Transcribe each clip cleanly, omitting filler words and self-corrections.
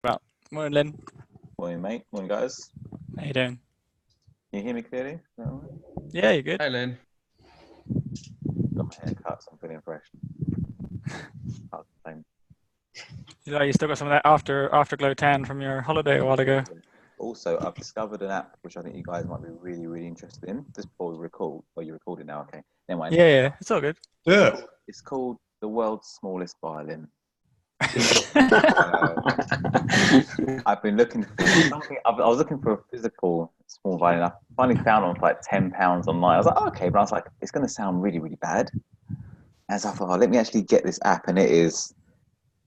about. Morning, Lynn. Morning, mate. Morning, guys. How you doing? Can you hear me clearly? Yeah, you're good. Hi, Lynn. Got my hair cut, so I'm feeling fresh. Same. You still got some of that afterglow tan from your holiday a while ago. Also, I've discovered an app which I think you guys might be really, really interested in. Just before we record. Well, you're recording now, okay. Never mind. Yeah, it's all good. Yeah. It's called the world's smallest violin. I've been looking for something. I was looking for a physical small violin. I finally found one for like £10 online. I was like, oh, okay, but I was like, it's going to sound really, really bad. And so I thought, oh, let me actually get this app, and it is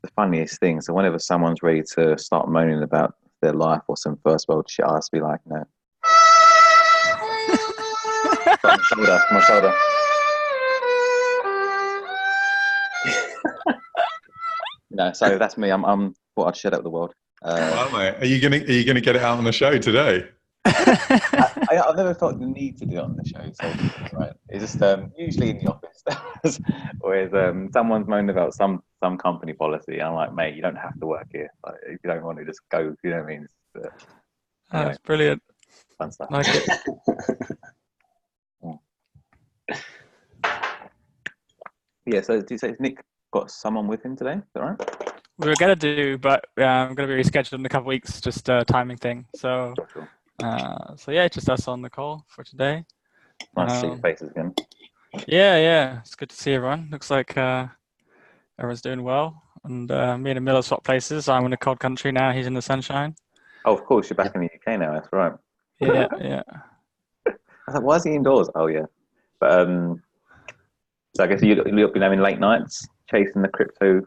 the funniest thing. So whenever someone's ready to start moaning about their life or some first world shit, I just be like, no. my shoulder. No, so that's me. I'm thought I'd share that with the world. Wow, mate. Are you gonna get it out on the show today? I've never felt the need to do it on the show, so right. It's just usually in the office, whereas someone's moaned about some company policy. I'm like, mate, you don't have to work here. Like, if you don't want to, just go. You know what I mean? That's brilliant. Fun stuff. Like it. Yeah. So, do you say Nick got someone with him today? Is that right? We were gonna do, but I'm gonna be rescheduled in a couple of weeks. Just a timing thing. So, Sure. yeah, just us on the call for today. Nice to see your faces again. Yeah, it's good to see everyone. Looks like everyone's doing well. And me and Miller swap places. I'm in the cold country now. He's in the sunshine. Oh, of course, you're back in the UK now. That's right. Yeah. I was like, why is he indoors? Oh, yeah. But so I guess you've been having late nights chasing the crypto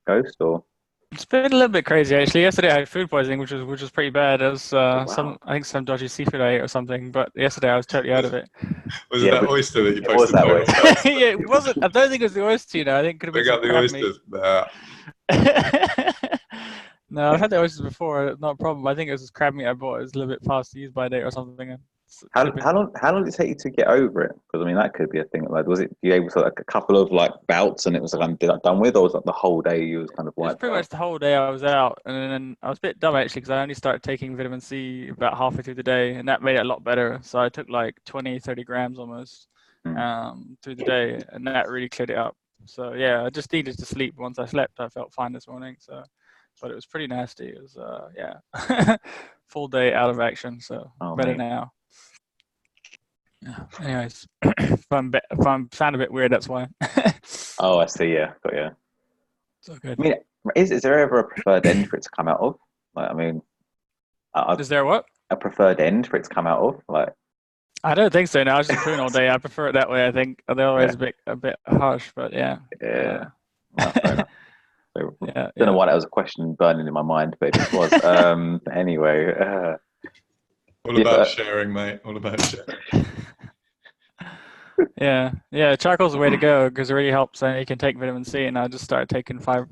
ghost, or? It's been a little bit crazy actually. Yesterday I had food poisoning, which was pretty bad. It was Wow. some dodgy seafood I ate or something. But yesterday I was totally out of it. Was it that oyster that you posted? It was that oyster. Yeah, it wasn't. I don't think it was the oyster. I think it could have been Big up some the crab oysters. meat. No, I've had the oysters before. Not a problem. I think it was just crab meat I bought. It was a little bit past the use by date or something. How long did it take you to get over it? Because I mean, that could be a thing. Like, was it you able to like a couple of like bouts and it was like I'm done with, or was it the whole day you was kind of It was wiped pretty out? much the whole day I was out, and then I was a bit dumb actually because I only started taking vitamin C about halfway through the day, and that made it a lot better. So I took like 30 grams almost through the day, and that really cleared it up. So yeah, I just needed to sleep. Once I slept, I felt fine this morning. So, but it was pretty nasty. It was yeah, full day out of action. So better now. Yeah. Anyways, if I'm sound a bit weird, that's why. Oh, I see. Yeah, got you. So good. I mean, is there ever a preferred end for it to come out of? Like, I mean, is there what? A preferred end for it to come out of? Like, I don't think so. No, I was just pruning all day. I prefer it that way. I think they're always a bit harsh, but yeah. Yeah. Well, fair enough. So, yeah. Don't know why that was a question burning in my mind, but it was. Anyway. All about sharing, mate. All about sharing. Yeah. Charcoal's the way to go because it really helps, and you can take vitamin C. And I just started taking five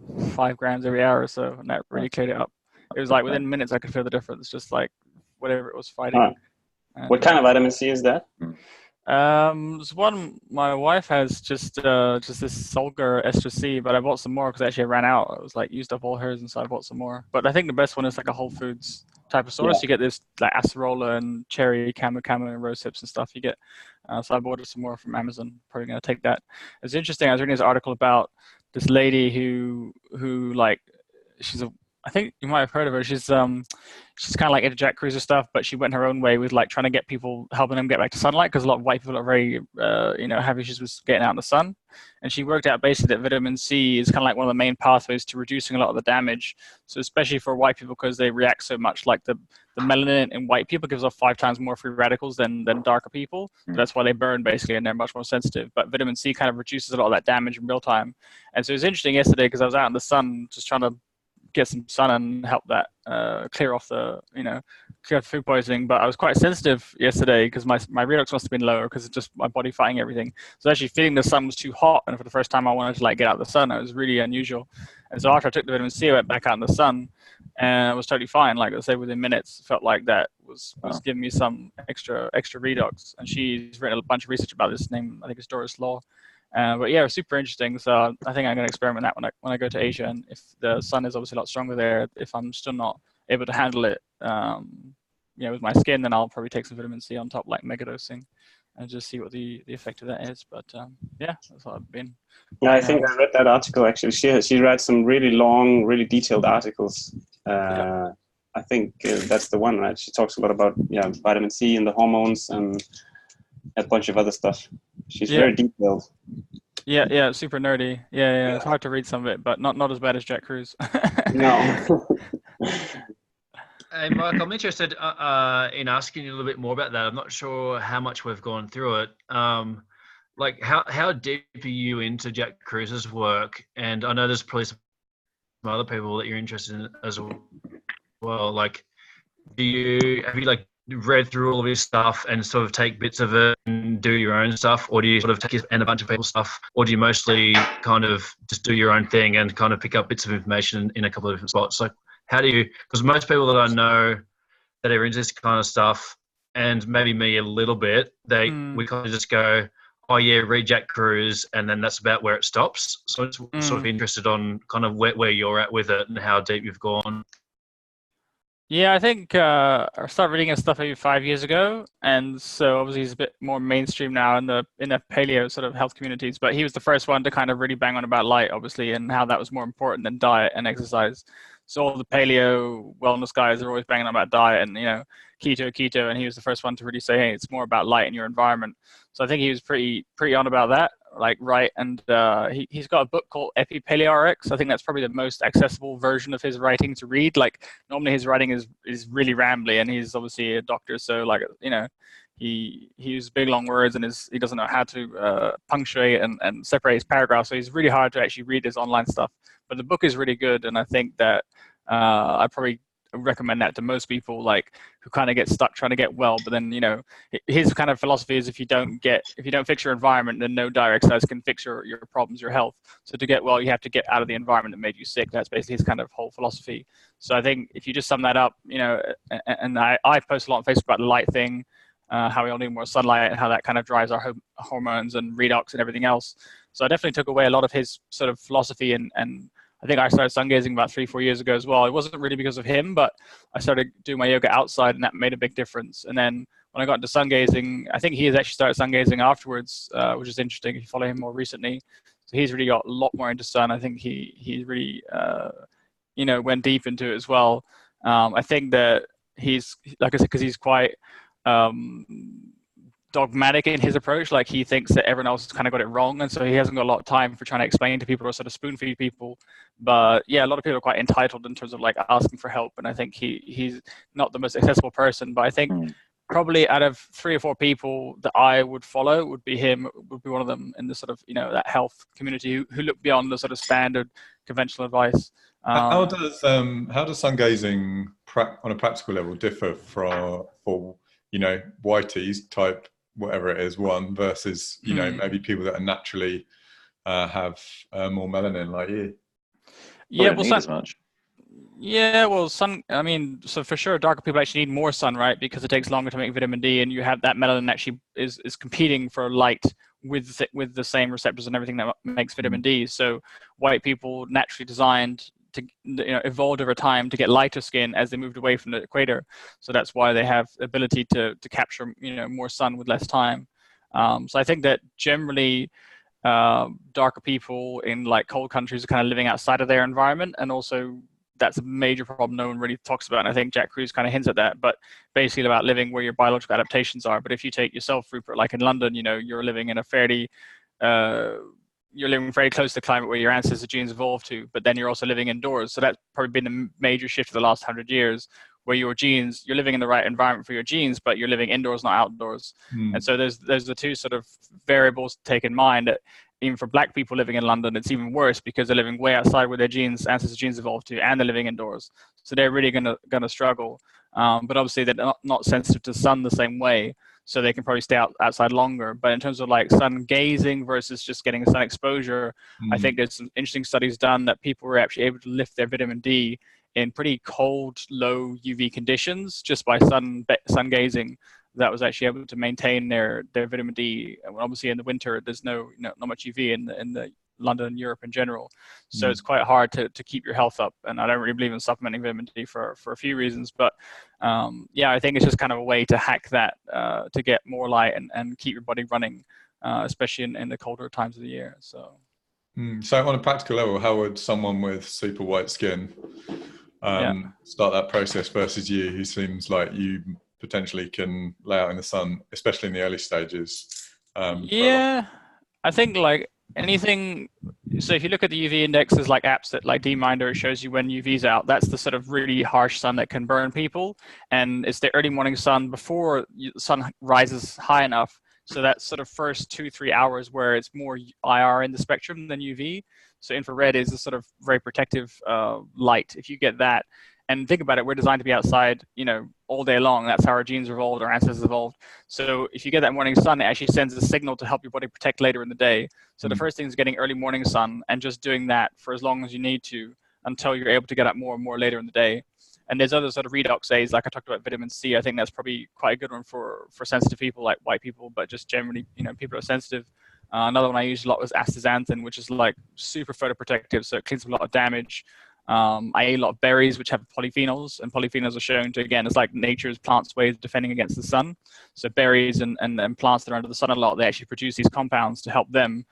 grams every hour or so, and that really cleared it up. It was like within minutes I could feel the difference, just like whatever it was fighting. What kind of vitamin C is that? There's one my wife has just this Solgar Ester C, but I bought some more because actually I ran out. I was like used up all hers, and so I bought some more. But I think the best one is like a Whole Foods type of source. You get this like acerola and cherry, camu and rose hips and stuff. You get so I bought some more from Amazon. Probably gonna take that. It's interesting. I was reading this article about this lady who like I think you might have heard of her. She's kind of like into Jack Cruiser stuff, but she went her own way with like trying to get people, helping them get back to sunlight, because a lot of white people are very have issues with getting out in the sun. And she worked out basically that vitamin C is kind of like one of the main pathways to reducing a lot of the damage. So especially for white people, because they react so much, like the melanin in white people gives off 5 times more free radicals than darker people. So that's why they burn basically, and they're much more sensitive. But vitamin C kind of reduces a lot of that damage in real time. And so it was interesting yesterday because I was out in the sun just trying to get some sun and help that clear off the food poisoning. But I was quite sensitive yesterday because my redox must have been lower because it's just my body fighting everything. So actually feeling the sun was too hot, and for the first time I wanted to like get out of the sun. It was really unusual. And so after I took the vitamin C, I went back out in the sun and I was totally fine. Like I say, within minutes, felt like that was giving me some extra redox. And she's written a bunch of research about this. Name, I think it's Doris Law. But yeah, super interesting. So I think I'm going to experiment that when I go to Asia, and if the sun is obviously a lot stronger there, if I'm still not able to handle it, with my skin, then I'll probably take some vitamin C on top, like megadosing, and just see what the effect of that is. But yeah, that's what I've been. Yeah, I think I read that article actually. She writes some really long, really detailed articles. I think that's the one, right? She talks a lot about vitamin C and the hormones and a bunch of other stuff. She's very detailed. Yeah, super nerdy. Yeah, it's hard to read some of it, but not as bad as Jack Kruse. No. Hey, Mark, I'm interested in asking you a little bit more about that. I'm not sure how much we've gone through it. Like, how deep are you into Jack Kruse's work? And I know there's probably some other people that you're interested in as well. Like, have you like read through all of his stuff and sort of take bits of it and do your own stuff, or do you sort of take his and a bunch of people's stuff, or do you mostly kind of just do your own thing and kind of pick up bits of information in a couple of different spots? Like, how do you? Because most people that I know that are into this kind of stuff, and maybe me a little bit, we kind of just go, oh yeah, read Jack Kruse, and then that's about where it stops. So it's sort of interested on kind of where you're at with it and how deep you've gone. Yeah, I think I started reading his stuff maybe 5 years ago, and so obviously he's a bit more mainstream now in the paleo sort of health communities. But he was the first one to kind of really bang on about light, obviously, and how that was more important than diet and exercise. So all the paleo wellness guys are always banging on about diet and keto, and he was the first one to really say, hey, it's more about light in your environment. So I think he was pretty on about that, like right. And he's got a book called Epi-Paleo-RX. I think that's probably the most accessible version of his writing to read. Like normally his writing is really rambly, and he's obviously a doctor, so like he uses big long words, and he doesn't know how to punctuate and separate his paragraphs. So he's really hard to actually read his online stuff. But the book is really good, and I think that I probably recommend that to most people, like who kind of get stuck trying to get well. But then his kind of philosophy is if you don't fix your environment, then no diet exercise can fix your problems, your health. So to get well, you have to get out of the environment that made you sick. That's basically his kind of whole philosophy. So I think if you just sum that up, and I post a lot on Facebook about the light thing, how we all need more sunlight and how that kind of drives our hormones and redox and everything else. So I definitely took away a lot of his sort of philosophy, and I think I started sun gazing about 3-4 years ago as well. It wasn't really because of him, but I started doing my yoga outside, and that made a big difference. And then when I got into sun gazing, I think he has actually started sun gazing afterwards, which is interesting if you follow him more recently. So he's really got a lot more into sun. I think he really went deep into it as well. I think that he's, like I said, because he's quite dogmatic in his approach. Like he thinks that everyone else has kind of got it wrong, and so he hasn't got a lot of time for trying to explain to people or sort of spoon feed people. But yeah, a lot of people are quite entitled in terms of like asking for help, and I think he's not the most accessible person. But I think probably out of 3 or 4 people that I would follow would be one of them in the sort of that health community who look beyond the sort of standard conventional advice. How does sun gazing on a practical level differ for whiteys type whatever it is one versus maybe people that are naturally have more melanin like you? Yeah, well, as much. Yeah, well, sun. I mean, so for sure, darker people actually need more sun, right? Because it takes longer to make vitamin D, and you have that melanin actually is competing for light with the same receptors and everything that makes vitamin D. So white people naturally designed to evolved over time to get lighter skin as they moved away from the equator. So that's why they have the ability to capture more sun with less time. So I think that generally darker people in like cold countries are kind of living outside of their environment, and also that's a major problem no one really talks about. And I think Jack Kruse kind of hints at that, but basically about living where your biological adaptations are. But if you take yourself, Rupert, like in London, you're living in a you're living very close to the climate where your ancestors' genes evolved to, but then you're also living indoors. So that's probably been the major shift of the last 100 years, where your genes, you're living in the right environment for your genes, but you're living indoors, not outdoors. And so there's the two sort of variables to take in mind. That even for black people living in London, it's even worse because they're living way outside where their ancestors' genes evolved to, and they're living indoors. So they're really gonna struggle. But obviously they're not sensitive to sun the same way, so they can probably stay outside longer. But in terms of like sun gazing versus just getting sun exposure, I think there's some interesting studies done that people were actually able to lift their vitamin D in pretty cold, low UV conditions just by sun gazing. that was actually able to maintain their vitamin D. And obviously in the winter, there's not much UV in the London and Europe in general. So it's quite hard to keep your health up. And I don't really believe in supplementing vitamin D for a few reasons. But yeah, I think it's just kind of a way to hack that, to get more light and keep your body running, especially in the colder times of the year. So. So on a practical level, how would someone with super white skin start that process versus you, who seems like you potentially can lay out in the sun, especially in the early stages? Yeah, I think like anything. So if you look at the UV index, there's like apps that like DMinder, it shows you when UV's out. That's the sort of really harsh sun that can burn people, and it's the early morning sun before the sun rises high enough. So that sort of first 2-3 hours where it's more IR in the spectrum than UV. So infrared is a sort of very protective light. If you get that, and think about it, we're designed to be outside, all day long. That's how our genes evolved, our ancestors evolved. So if you get that morning sun, it actually sends a signal to help your body protect later in the day. So the first thing is getting early morning sun and just doing that for as long as you need to until you're able to get up more and more later in the day. And there's other sort of redox aids, like I talked about vitamin C. I think that's probably quite a good one for sensitive people, like white people, but just generally, people are sensitive. Another one I use a lot was astaxanthin, which is like super photoprotective, so it cleans up a lot of damage. I eat a lot of berries, which have polyphenols, and polyphenols are shown to, again, it's like nature's plants' way of defending against the sun. So berries and plants that are under the sun a lot, they actually produce these compounds to help them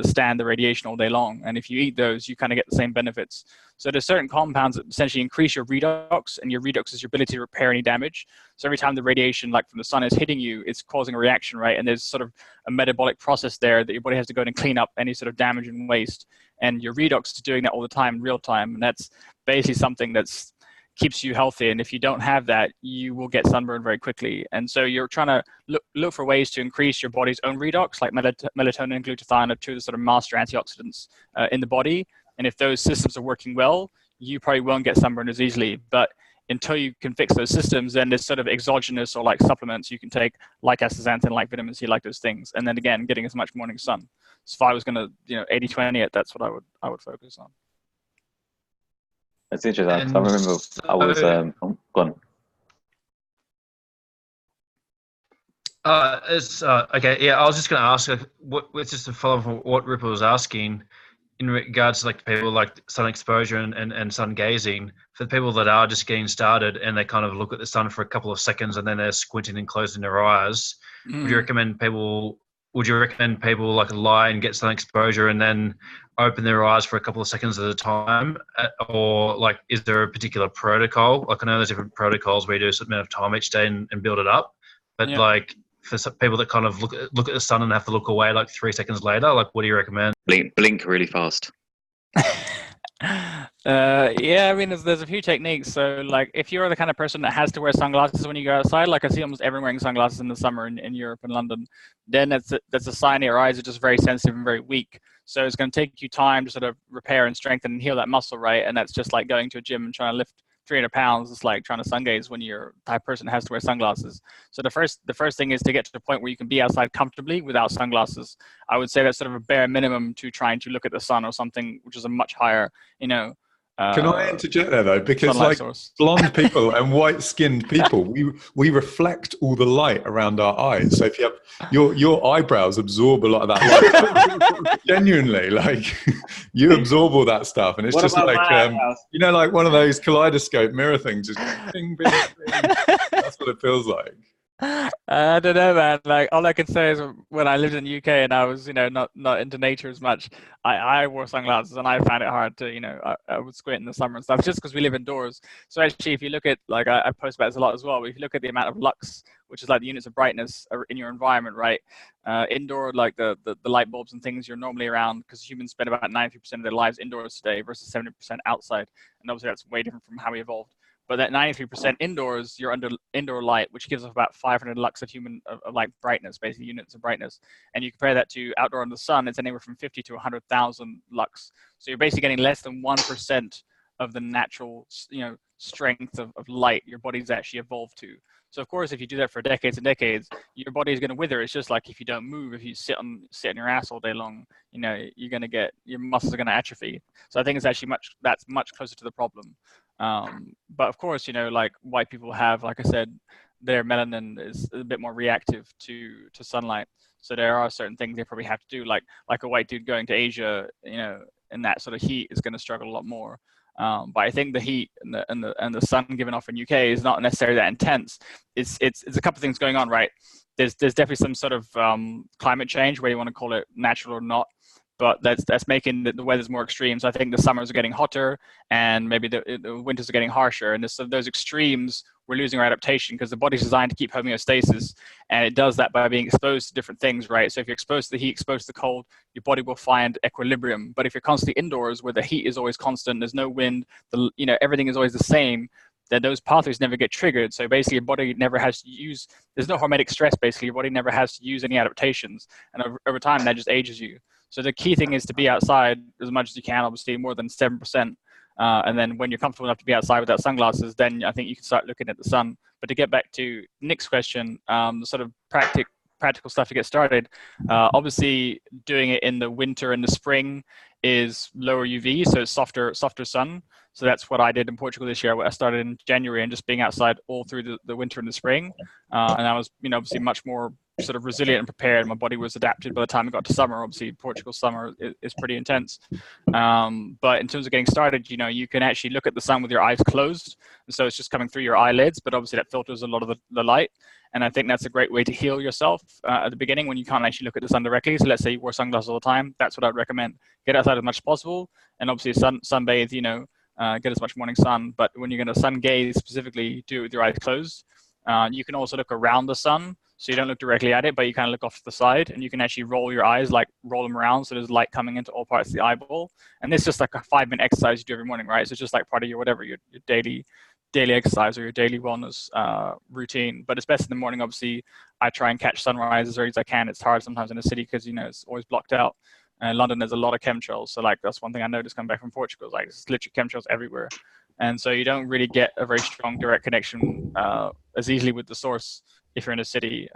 stand the radiation all day long. And if you eat those, you kind of get the same benefits. So there's certain compounds that essentially increase your redox, and your redox is your ability to repair any damage. So every time the radiation, like from the sun, is hitting you, it's causing a reaction, right? And there's sort of a metabolic process there that your body has to go in and clean up any sort of damage and waste. And your redox is doing that all the time in real time. And that's basically something that's keeps you healthy. And if you don't have that, you will get sunburned very quickly. And so you're trying to look for ways to increase your body's own redox, like melatonin and glutathione are two of the sort of master antioxidants in the body. And if those systems are working well, you probably won't get sunburned as easily. But until you can fix those systems, then there's sort of exogenous or like supplements you can take, like astaxanthin, like vitamin C, like those things. And then again, getting as much morning sun. So if I was going to, 80-20 it, that's what I would focus on. That's interesting. I remember I was gone. Okay. Yeah, I was just going to ask, just to follow up on what Ripple was asking in regards to like people like sun exposure and sun gazing. For the people that are just getting started and they kind of look at the sun for a couple of seconds and then they're squinting and closing their eyes, would you recommend people like lie and get sun exposure and then open their eyes for a couple of seconds at a time? Or like, is there a particular protocol? Like I know there's different protocols where you do a certain amount of time each day and build it up. But like for some people that kind of look at the sun and have to look away like 3 seconds later, like what do you recommend? Blink really fast. Yeah, I mean, there's a few techniques. So like if you're the kind of person that has to wear sunglasses when you go outside, like I see almost everyone wearing sunglasses in the summer in Europe and London, then that's a sign that your eyes are just very sensitive and very weak. So it's going to take you time to sort of repair and strengthen and heal that muscle, right? And that's just like going to a gym and trying to lift 300 pounds. It's like trying to sun gaze when you're the type of person that has to wear sunglasses. So the first thing is to get to the point where you can be outside comfortably without sunglasses. I would say that's sort of a bare minimum to trying to look at the sun or something, which is a much higher, Can I interject there though? Because like blonde people and white-skinned people, we reflect all the light around our eyes. So if you have your eyebrows absorb a lot of that light. Genuinely, like you absorb all that stuff, and it's just like like one of those kaleidoscope mirror things. Just bing, bing, bing. That's what it feels like. I don't know, man. Like all I can say is when I lived in the UK and I was, not into nature as much, I wore sunglasses and I found it hard to, I would squint in the summer and stuff just because we live indoors. So actually, if you look at, like I post about this a lot as well, but if you look at the amount of lux, which is like the units of brightness in your environment, right? Indoor, like the light bulbs and things you're normally around, because humans spend about 90% of their lives indoors today versus 70% outside. And obviously that's way different from how we evolved. But that 93% indoors, you're under indoor light, which gives off about 500 lux of light brightness, basically units of brightness. And you compare that to outdoor in the sun, it's anywhere from 50 to 100,000 lux. So you're basically getting less than 1% of the natural, strength of light your body's actually evolved to. So of course, if you do that for decades and decades, your body is going to wither. It's just like if you don't move, if you sit on your ass all day long, you're going to get, your muscles are going to atrophy. So I think it's actually much closer to the problem. But of course, like white people have, like I said, their melanin is a bit more reactive to sunlight. So there are certain things they probably have to do, like a white dude going to Asia, you know, in that sort of heat is going to struggle a lot more. But I think the heat and the sun given off in UK is not necessarily that intense. It's a couple of things going on, right? There's definitely some sort of climate change, whether you want to call it natural or not, but that's making the weather's more extreme. So I think the summers are getting hotter, and maybe the winters are getting harsher. And so those extremes, we're losing our adaptation because the body's designed to keep homeostasis, and it does that by being exposed to different things, right? So if you're exposed to the heat, exposed to the cold, your body will find equilibrium. But if you're constantly indoors, where the heat is always constant, there's no wind, everything is always the same, then those pathways never get triggered. So basically, your body never has to use. There's no hormetic stress. Basically, your body never has to use any adaptations, and over time, that just ages you. So the key thing is to be outside as much as you can, obviously more than 7%. And then when you're comfortable enough to be outside without sunglasses, then I think you can start looking at the sun. But to get back to Nick's question, the sort of practical stuff to get started, obviously doing it in the winter and the spring is lower UV, so it's softer sun. So that's what I did in Portugal this year. I started in January and just being outside all through the winter and the spring. And I was, obviously much more sort of resilient and prepared. My body was adapted by the time it got to summer. Obviously, Portugal summer is pretty intense. But in terms of getting started, you can actually look at the sun with your eyes closed. And so it's just coming through your eyelids, but obviously that filters a lot of the light. And I think that's a great way to heal yourself at the beginning when you can't actually look at the sun directly. So let's say you wear sunglasses all the time. That's what I'd recommend. Get outside as much as possible. And obviously sunbathe, get as much morning sun. But when you're going to sun gaze specifically, do it with your eyes closed. You can also look around the sun. So you don't look directly at it, but you kind of look off to the side, and you can actually roll your eyes, like roll them around. So there's light coming into all parts of the eyeball. And this is just like a 5-minute exercise you do every morning, right? So it's just like part of your daily exercise or your daily wellness routine. But it's best in the morning. Obviously, I try and catch sunrise as early as I can. It's hard sometimes in the city because, it's always blocked out. In London, there's a lot of chemtrails. So like that's one thing I noticed coming back from Portugal. Like there's literally chemtrails everywhere. And so you don't really get a very strong direct connection as easily with the source if you're in a city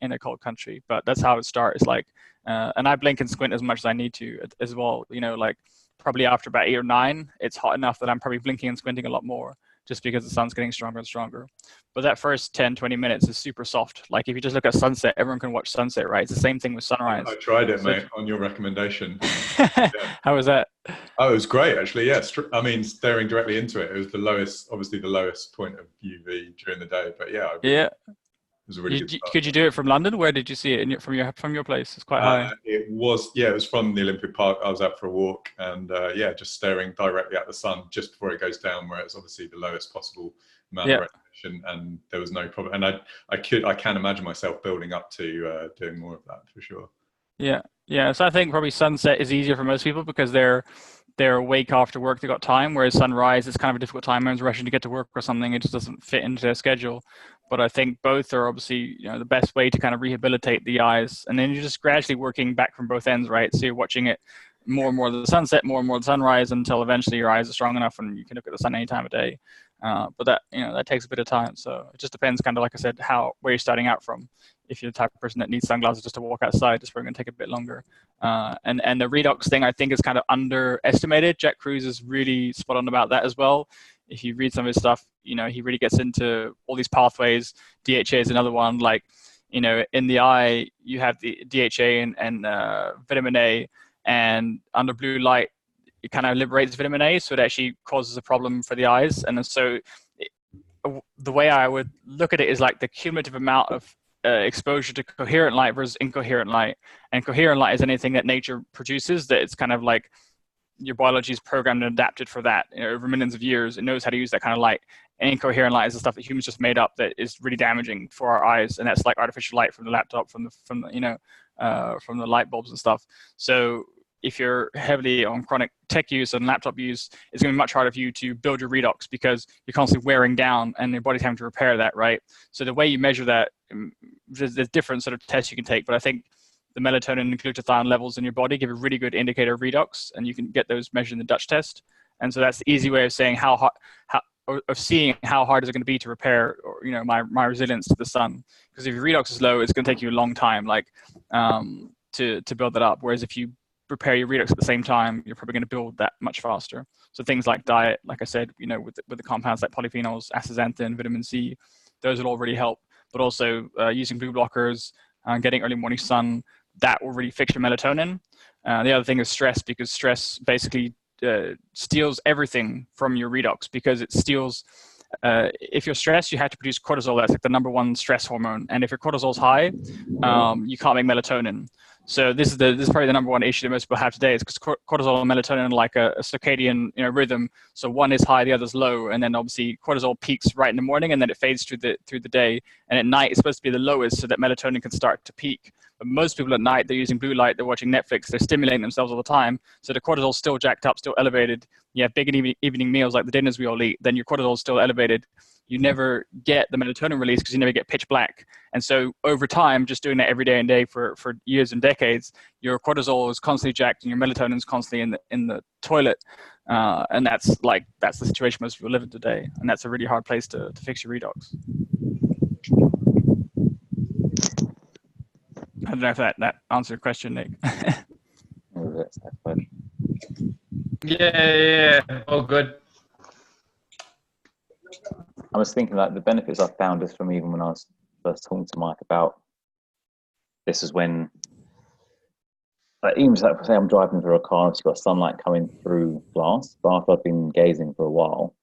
in a cold country. But that's how it starts. Like, and I blink and squint as much as I need to as well. Like probably after about 8 or 9, it's hot enough that I'm probably blinking and squinting a lot more just because the sun's getting stronger and stronger. But that first 10, 20 minutes is super soft. Like if you just look at sunset, everyone can watch sunset, right? It's the same thing with sunrise. I tried it, mate, on your recommendation. Yeah. How was that? Oh, it was great, actually. Yeah. I mean, staring directly into it, it was obviously the lowest point of UV during the day. But yeah. It was a really good start. Could you do it from London? Where did you see it from your place? It's quite high. It was from the Olympic Park. I was out for a walk and just staring directly at the sun just before it goes down, where it's obviously the lowest possible amount of radiation, and there was no problem. And I can imagine myself building up to doing more of that for sure. Yeah. So I think probably sunset is easier for most people because they're awake after work, they got time, whereas sunrise is kind of a difficult time. Everyone's rushing to get to work or something. It just doesn't fit into their schedule. But I think both are obviously, the best way to kind of rehabilitate the eyes. And then you're just gradually working back from both ends, right? So you're watching it more and more of the sunset, more and more of the sunrise until eventually your eyes are strong enough and you can look at the sun any time of day. But that takes a bit of time. So it just depends kind of, like I said, where you're starting out from. If you're the type of person that needs sunglasses just to walk outside, it's probably going to take a bit longer. And the redox thing, I think, is kind of underestimated. Jack Kruse is really spot on about that as well. If you read some of his stuff, he really gets into all these pathways. DHA is another one. Like, in the eye, you have the DHA and vitamin A, and under blue light, it kind of liberates vitamin A, so it actually causes a problem for the eyes. And so the way I would look at it is like the cumulative amount of exposure to coherent light versus incoherent light. And coherent light is anything that nature produces that it's kind of like your biology is programmed and adapted for that. Over millions of years, it knows how to use that kind of light. And incoherent light is the stuff that humans just made up that is really damaging for our eyes, and that's like artificial light from the laptop, from the light bulbs and stuff. So if you're heavily on chronic tech use and laptop use, it's going to be much harder for you to build your redox because you're constantly wearing down and your body's having to repair that, right? So the way you measure that, there's different sort of tests you can take, but I think the melatonin and glutathione levels in your body give a really good indicator of redox, and you can get those measured in the Dutch test. And so that's the easy way of saying of seeing how hard is it going to be to repair, my resilience to the sun. Because if your redox is low, it's going to take you a long time, to build that up. Whereas if you prepare your redox at the same time, you're probably going to build that much faster. So things like diet, like I said, with the compounds like polyphenols, astaxanthin, vitamin C, those will all really help. But also using blue blockers, getting early morning sun, that will really fix your melatonin. The other thing is stress, because stress basically steals everything from your redox, because it steals. If you're stressed, you have to produce cortisol. That's like the number one stress hormone. And if your cortisol's high, you can't make melatonin. So this is probably the number one issue that most people have today, is because cortisol and melatonin are like a circadian rhythm. So one is high, the other's low, and then obviously cortisol peaks right in the morning, and then it fades through the day. And at night, it's supposed to be the lowest, so that melatonin can start to peak. But most people at night, they're using blue light, they're watching Netflix, they're stimulating themselves all the time. So the cortisol's still jacked up, still elevated. You have big evening meals like the dinners we all eat, then your cortisol's still elevated. You never get the melatonin release because you never get pitch black. And so over time, just doing that every day and day for years and decades, your cortisol is constantly jacked and your melatonin is constantly in the toilet. And that's the situation most people live in today. And that's a really hard place to fix your redox. I don't know if that answered your question, Nick. Yeah. Oh, good. I was thinking like the benefits I found is from even when I was first talking to Mike about this is when, like, even like, say I'm driving through a car and it's got sunlight coming through glass, but after I've been gazing for a while,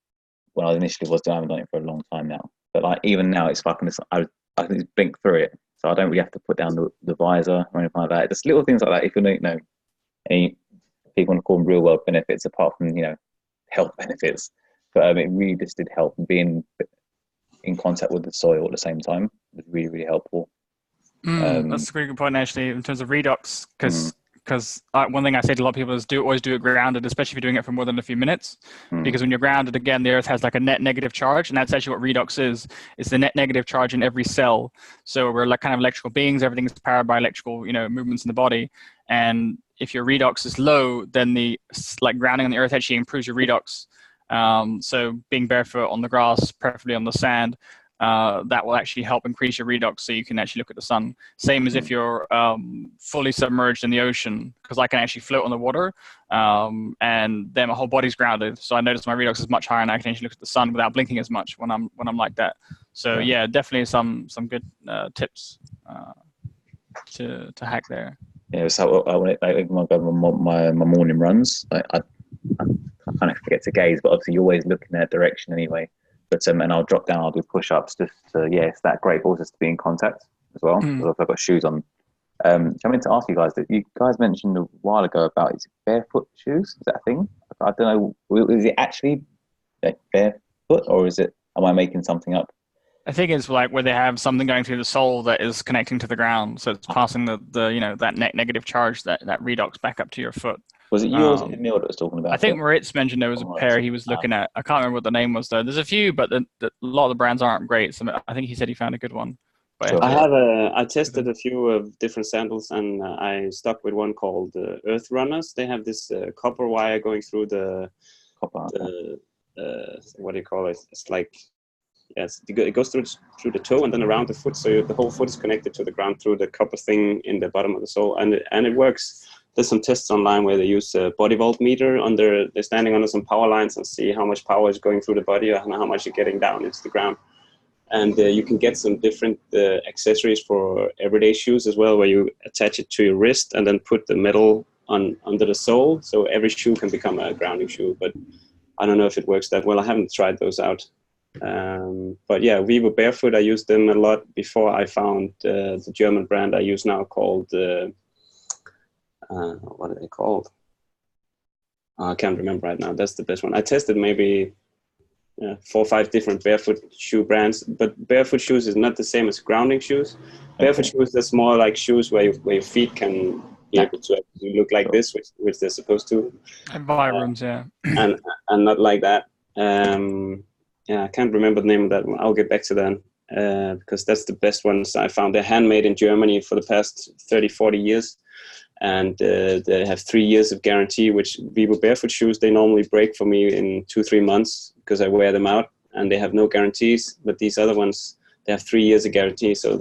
when I initially was doing, I haven't done it for a long time now. But like even now, it's fucking, I can just blink through it, so I don't really have to put down the visor or anything like that. Just little things like that. If you don't know, any people want to call them real world benefits apart from health benefits. But it really just did help. Being in contact with the soil at the same time was really, really helpful. That's a really good point, actually, in terms of redox, because one thing I say to a lot of people is always do it grounded, especially if you're doing it for more than a few minutes, because when you're grounded, again, the earth has like a net negative charge, and that's actually what redox is. It's the net negative charge in every cell. So we're like kind of electrical beings. Everything is powered by electrical, movements in the body. And if your redox is low, then the grounding on the earth actually improves your redox. So being barefoot on the grass, preferably on the sand, that will actually help increase your redox, so you can actually look at the sun. Same as if you're fully submerged in the ocean, because I can actually float on the water, and then my whole body's grounded. So I notice my redox is much higher, and I can actually look at the sun without blinking as much when I'm like that. So yeah, definitely some good tips to hack there. Yeah, so when I go my morning runs, I kind of forget to gaze, but obviously you're always looking that direction anyway. But and I'll drop down, I'll do push-ups just to, it's that great also to be in contact as well. Because I've got shoes on. I meant to ask you guys, that you guys mentioned a while ago about, is it barefoot shoes? Is that a thing? I don't know. Is it actually barefoot, or am I making something up? I think it's like where they have something going through the sole that is connecting to the ground, so it's passing the that negative charge, that redox back up to your foot. Was it you or was it Emil that was talking about I think Moritz mentioned there was a pair he was looking at. I can't remember what the name was though. There's a few, but a lot of the brands aren't great. So I think he said he found a good one. But I tested a few of different sandals, and I stuck with one called Earth Runners. They have this copper wire going through the what do you call it? It's like, it goes through the toe and then around the foot, so the whole foot is connected to the ground through the copper thing in the bottom of the sole, and it works. There's some tests online where they use a body voltmeter they're standing under some power lines and see how much power is going through the body and how much you're getting down into the ground. And you can get some different accessories for everyday shoes as well, where you attach it to your wrist and then put the metal under the sole, so every shoe can become a grounding shoe. But I don't know if it works that well. I haven't tried those out. But yeah, Vivo Barefoot, I used them a lot before I found the German brand I use now called what are they called? I can't remember right now. That's the best one. I tested maybe 4 or 5 different barefoot shoe brands, but barefoot shoes is not the same as grounding shoes. Barefoot shoes, that's more like shoes where your feet can be able to look like this, which they're supposed to. Environs, and not like that. I can't remember the name of that one. I'll get back to that because that's the best ones I found. They're handmade in Germany for the past 30, 40 years. And they have 3 years of guarantee, which Vivo Barefoot shoes, they normally break for me in 2-3 months because I wear them out and they have no guarantees. But these other ones, they have 3 years of guarantee, so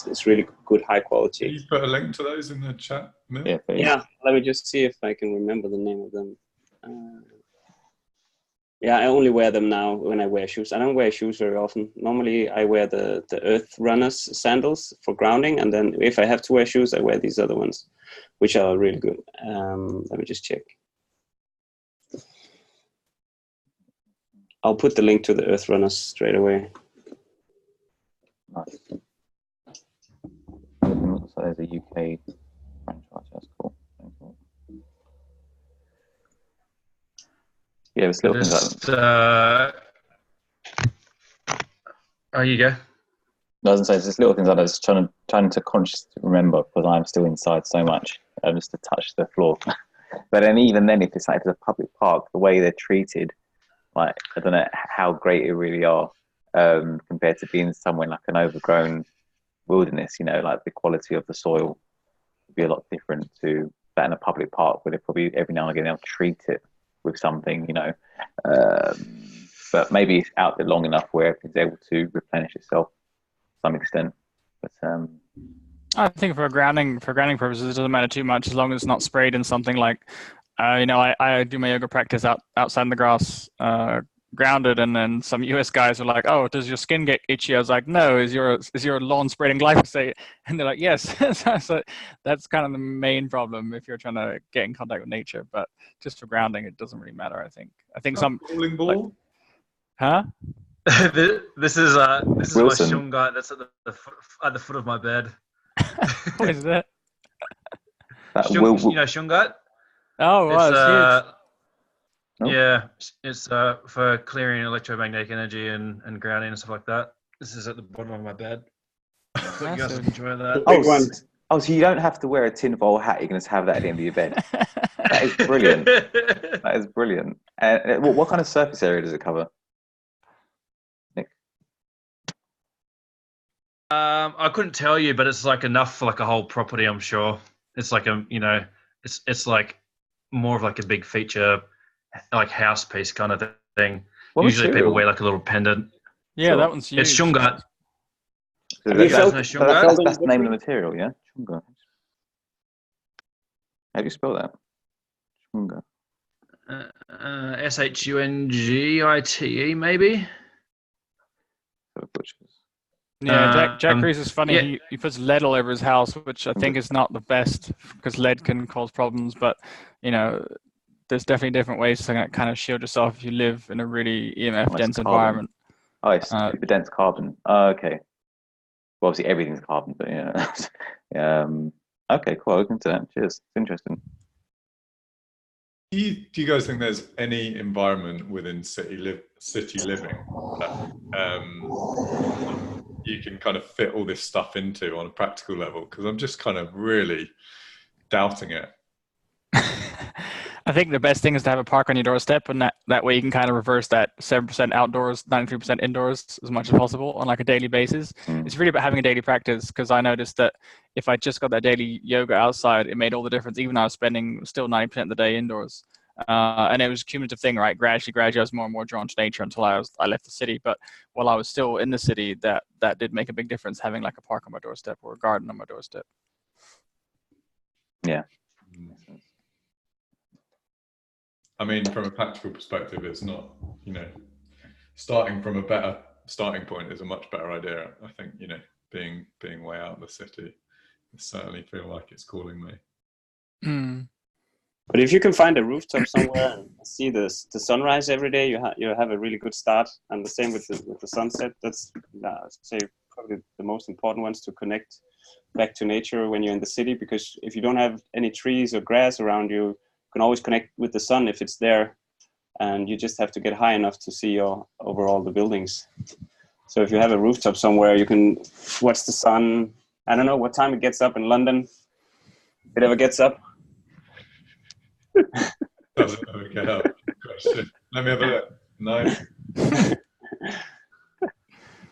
it's really good, high quality. Can you put a link to those in the chat? Yeah, let me just see if I can remember the name of them. Yeah, I only wear them now when I wear shoes. I don't wear shoes very often. Normally, I wear the Earth Runners sandals for grounding, and then if I have to wear shoes, I wear these other ones, which are really good. Let me just check. I'll put the link to the Earth Runners straight away. Nice. So there's a UK franchise. That's cool. Yeah, it's little things like oh, you go. I was saying, just little things like that. Just trying to consciously remember, because I'm still inside so much, just to touch the floor. But then even then, if it's like a public park, the way they're treated, like I don't know how great it really are compared to being somewhere like an overgrown wilderness. You know, like the quality of the soil would be a lot different to that in a public park, where they probably every now and again they'll treat it with something, you know. But maybe it's out there long enough where it's able to replenish itself to some extent. But I think for grounding purposes, it doesn't matter too much as long as it's not sprayed in something like, you know, I do my yoga practice outside in the grass, grounded, and then some US guys are like, "Oh, does your skin get itchy?" I was like, "No, is your lawn sprayed in glyphosate?" And they're like, "Yes." So that's kind of the main problem if you're trying to get in contact with nature. But just for grounding, it doesn't really matter. I think some bowling ball. Huh? This is my Wilson. shungite that's at the foot of my bed. What is that? You know shungite? Oh, wow, it's huge. Oh. Yeah, it's for clearing electromagnetic energy and grounding and stuff like that. This is at the bottom of my bed. I thought you guys would enjoy that. Oh, so you don't have to wear a tinfoil hat. You can just have that at the end of your bed. That is brilliant. That is brilliant. And what kind of surface area does it cover, Nick? I couldn't tell you, but it's like enough for like a whole property. I'm sure it's like it's like more of like a big feature, like house piece kind of thing. What Usually material? people wear like a little pendant. Yeah, Sure. that one's huge. It's shungite. Have you felt That's it? the name of the material, yeah? Shunga. How do you spell that? Shunga. Shungite maybe. Yeah, Jack Cruz is funny. yeah. He puts lead all over his house, which I think is not the best because lead can cause problems. But you know, there's definitely different ways to kind of shield yourself if you live in a really EMF dense environment. Oh, it's super dense carbon. Okay. Well, obviously everything's carbon, but yeah. Okay, cool. I'll look into that. Cheers. It's interesting. Do you guys think there's any environment within city living that you can kind of fit all this stuff into on a practical level? Because I'm just kind of really doubting it. I think the best thing is to have a park on your doorstep, and that way you can kind of reverse that 7% outdoors, 93% indoors as much as possible on like a daily basis. It's really about having a daily practice, because I noticed that if I just got that daily yoga outside, it made all the difference, even though I was spending still 90% of the day indoors. And it was a cumulative thing, right? Gradually, I was more and more drawn to nature until I left the city. But while I was still in the city, that did make a big difference, having like a park on my doorstep or a garden on my doorstep. Yeah. I mean, from a practical perspective, it's not, starting from a better starting point is a much better idea. I think, being way out of the city, I certainly feel like it's calling me. But if you can find a rooftop somewhere and see the sunrise every day, you have a really good start. And the same with the sunset. That's say probably the most important ones to connect back to nature when you're in the city, because if you don't have any trees or grass around you, you can always connect with the sun if it's there, and you just have to get high enough to see over all the buildings. So if you have a rooftop somewhere, you can watch the sun. I don't know what time it gets up in London. If it ever gets up. Doesn't ever get up. Question. Let me have a look. No.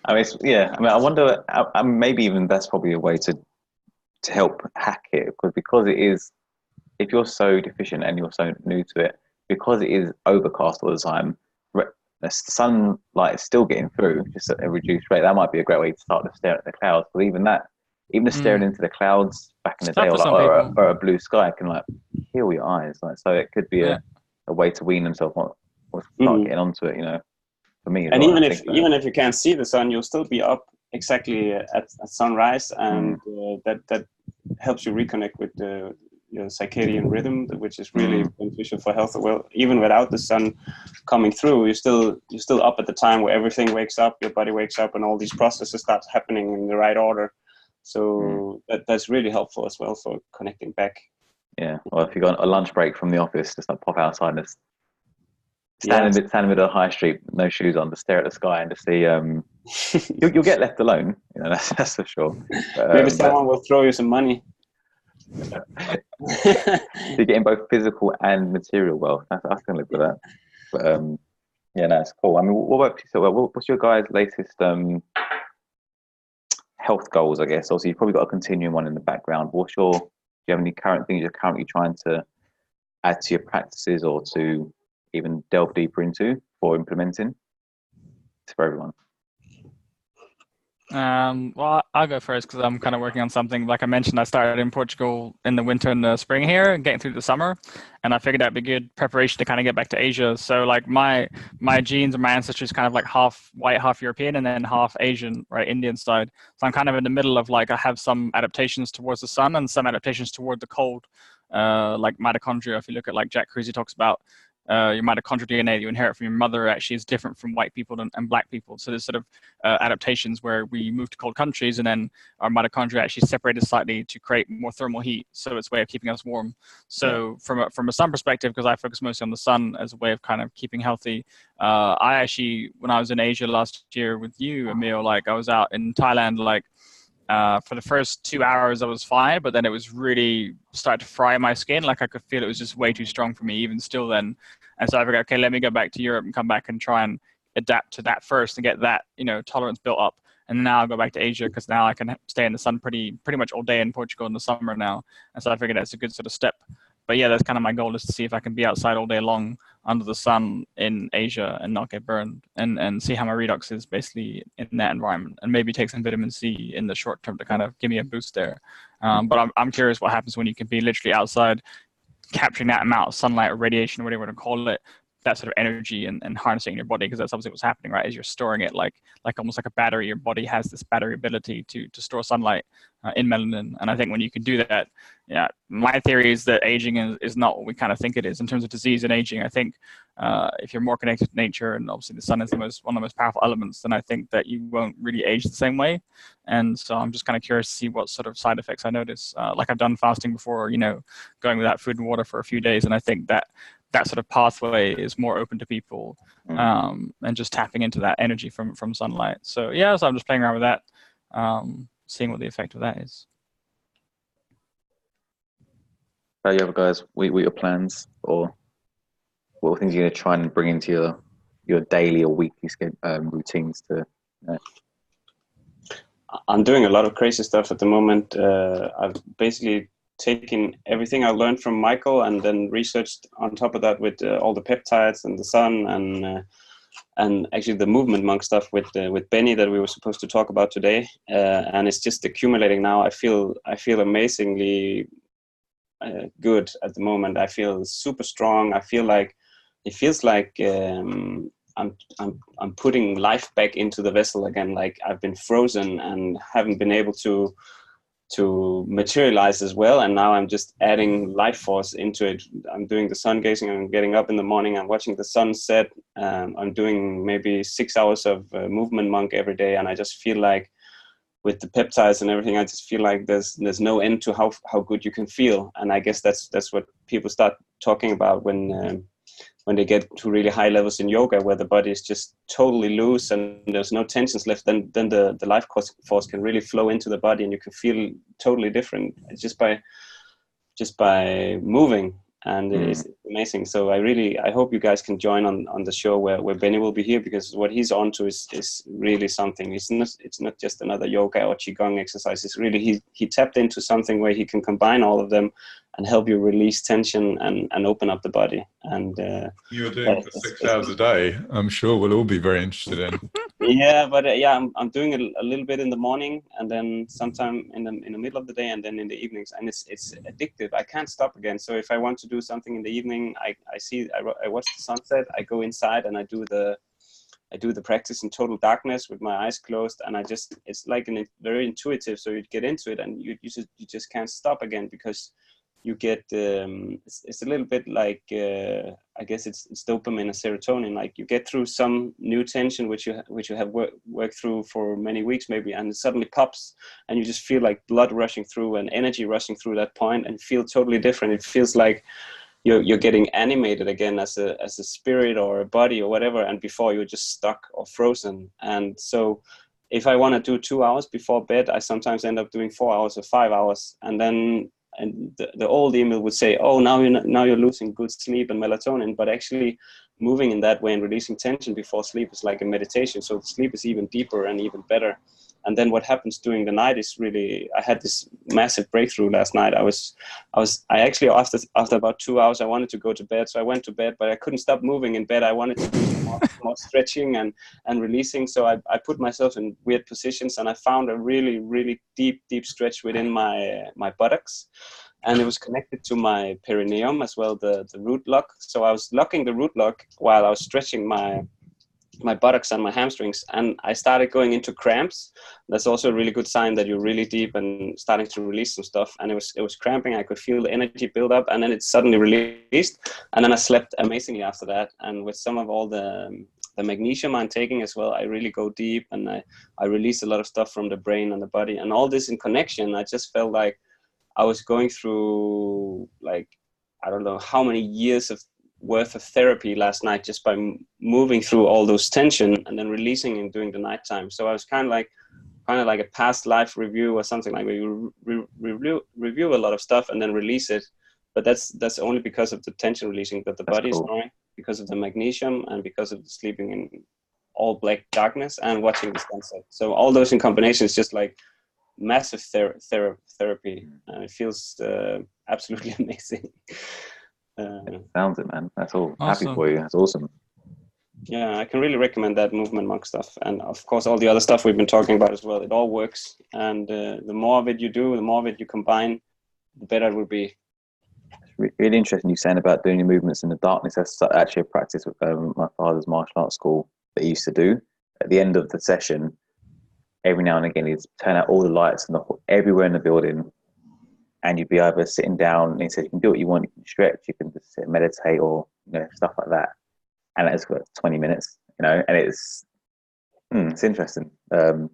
I wonder. Maybe even that's probably a way to help hack it, because it is. If you're so deficient and you're so new to it, because it is overcast all the time, the sunlight is still getting through, just at a reduced rate. That might be a great way to start to stare at the clouds. But even just staring into the clouds back in the day, or a blue sky, can like kill your eyes. So it could be a way to wean themselves or start Mhm. getting onto it. For me, as And well, even I if think that- even if you can't see the sun, you'll still be up exactly at sunrise, and that helps you reconnect with your circadian rhythm, which is really beneficial for health. Well, even without the sun coming through, you're still up at the time where everything wakes up, your body wakes up, and all these processes start happening in the right order. So that's really helpful as well for connecting back. Yeah. Well, if you got a lunch break from the office, just like pop outside and just stand in the middle of the high street, no shoes on, to stare at the sky and to see. You'll get left alone. That's for sure. Maybe someone will throw you some money. You're getting both physical and material wealth. I can live with that. But yeah, no, it's cool. I mean, what about yourself? What's your guys' latest health goals? I guess. Also, you've probably got a continuing one in the background. Do you have any current things you're currently trying to add to your practices or to even delve deeper into for implementing? It's for everyone. Well, I'll go first because I'm kind of working on something. Like I mentioned, I started in Portugal in the winter and the spring here, and getting through the summer, and I figured that'd be good preparation to kind of get back to Asia. So like my genes and my ancestors kind of like half white, half European, and then half Asian, right, Indian side. So I'm kind of in the middle of like I have some adaptations towards the sun and some adaptations toward the cold, like mitochondria. If you look at like Jack Kruse talks about. Your mitochondrial DNA that you inherit from your mother actually is different from white people and black people. So there's sort of adaptations where we move to cold countries and then our mitochondria actually separated slightly to create more thermal heat. So it's a way of keeping us warm. So from a sun perspective, because I focus mostly on the sun as a way of kind of keeping healthy, I actually, when I was in Asia last year with you, Emil, like I was out in Thailand, like for the first 2 hours I was fine, but then it was really started to fry my skin. Like I could feel it was just way too strong for me even still then. And so I figured, okay, let me go back to Europe and come back and try and adapt to that first and get that, tolerance built up. And now I'll go back to Asia because now I can stay in the sun pretty much all day in Portugal in the summer now. And so I figured that's a good sort of step. But yeah, that's kind of my goal, is to see if I can be outside all day long under the sun in Asia and not get burned, and see how my redox is basically in that environment, and maybe take some vitamin C in the short term to kind of give me a boost there. But I'm curious what happens when you can be literally outside capturing that amount of sunlight or radiation or whatever you want to call it, that sort of energy and harnessing in your body, because that's obviously what's happening, right? Is you're storing it like almost like a battery. Your body has this battery ability to store sunlight in melanin, and I think when you can do that, yeah, my theory is that aging is not what we kind of think it is in terms of disease and aging. I think if you're more connected to nature, and obviously the sun is one of the most powerful elements, then I think that you won't really age the same way. And so I'm just kind of curious to see what sort of side effects I notice. Like I've done fasting before, going without food and water for a few days, and I think that sort of pathway is more open to people, and just tapping into that energy from sunlight. So yeah, so I'm just playing around with that, seeing what the effect of that is. How you other guys, what your plans, or what things you're going to try and bring into your daily or weekly routines to? I'm doing a lot of crazy stuff at the moment. I've basically taken everything I learned from Michael and then researched on top of that with all the peptides and the sun and actually the movement monk stuff with Benny that we were supposed to talk about today. And it's just accumulating now. I feel amazingly good at the moment. I feel super strong. It feels like I'm putting life back into the vessel again. Like I've been frozen and haven't been able to materialize as well, and now I'm just adding life force into it. I'm doing the sun gazing. I'm getting up in the morning. I'm watching the sun set. I'm doing maybe 6 hours of movement monk every day, and I just feel like with the peptides and everything, I just feel like there's no end to how good you can feel. And I guess that's what people start talking about when they get to really high levels in yoga, where the body is just totally loose and there's no tensions left, then the life force can really flow into the body and you can feel totally different just by moving. And it's amazing. So I hope you guys can join on the show where Benny will be here, because what he's on to is really something. It's not just another yoga or qigong exercise. It's really he tapped into something where he can combine all of them help you release tension and open up the body. And you're doing for 6 hours a day, I'm sure we'll all be very interested in. Yeah, but I'm doing it a little bit in the morning, and then sometime in the middle of the day, and then in the evenings, and it's addictive. I can't stop again. So if I want to do something in the evening, I watch the sunset, I go inside and I do the practice in total darkness with my eyes closed, and it's like very intuitive. So you get into it, and you just can't stop again, because you get it's a little bit like I guess it's dopamine and serotonin. Like you get through some new tension which you have worked through for many weeks maybe, and it suddenly pops, and you just feel like blood rushing through and energy rushing through that point, and feel totally different. It feels like you're getting animated again as a spirit or a body or whatever, and before you're just stuck or frozen. And so if I want to do 2 hours before bed, I sometimes end up doing 4 hours or 5 hours, and then the old Emil would say, oh, now you're losing good sleep and melatonin. But actually moving in that way and releasing tension before sleep is like a meditation, so the sleep is even deeper and even better. And then what happens during the night is really, I had this massive breakthrough last night. I actually, after about 2 hours, I wanted to go to bed. So I went to bed, but I couldn't stop moving in bed. I wanted to do more stretching and releasing. So I put myself in weird positions, and I found a really, really deep stretch within my buttocks. And it was connected to my perineum as well, the root lock. So I was locking the root lock while I was stretching my buttocks and my hamstrings, and I started going into cramps. That's also a really good sign that you're really deep and starting to release some stuff. And it was cramping. I could feel the energy build up, and then it suddenly released. And then I slept amazingly after that. And with some of all the magnesium I'm taking as well, I really go deep, and I release a lot of stuff from the brain and the body, and all this in connection. I just felt like I was going through, like, I don't know how many years worth of therapy last night, just by moving through all those tension and then releasing and during the nighttime. So I was kind of like a past life review or something, like where you review a lot of stuff and then release it. But that's only because of the tension releasing that the body is knowing, because of the magnesium and because of the sleeping in all black darkness and watching the sunset. So all those in combination is just like massive therapy, and it feels absolutely amazing. Sounds it, man. That's all. Awesome. Happy for you. That's awesome. Yeah, I can really recommend that Movement Monk stuff, and of course all the other stuff we've been talking about as well. It all works, and the more of it you do, the more of it you combine, the better it will be. It's really interesting you saying about doing your movements in the darkness. That's actually a practice with my father's martial arts school that he used to do. At the end of the session, every now and again, he'd turn out all the lights and everywhere in the building. And you'd be either sitting down, and he said, you can do what you want, you can stretch, you can just sit and meditate, or stuff like that. And that's for 20 minutes, and it's interesting. Never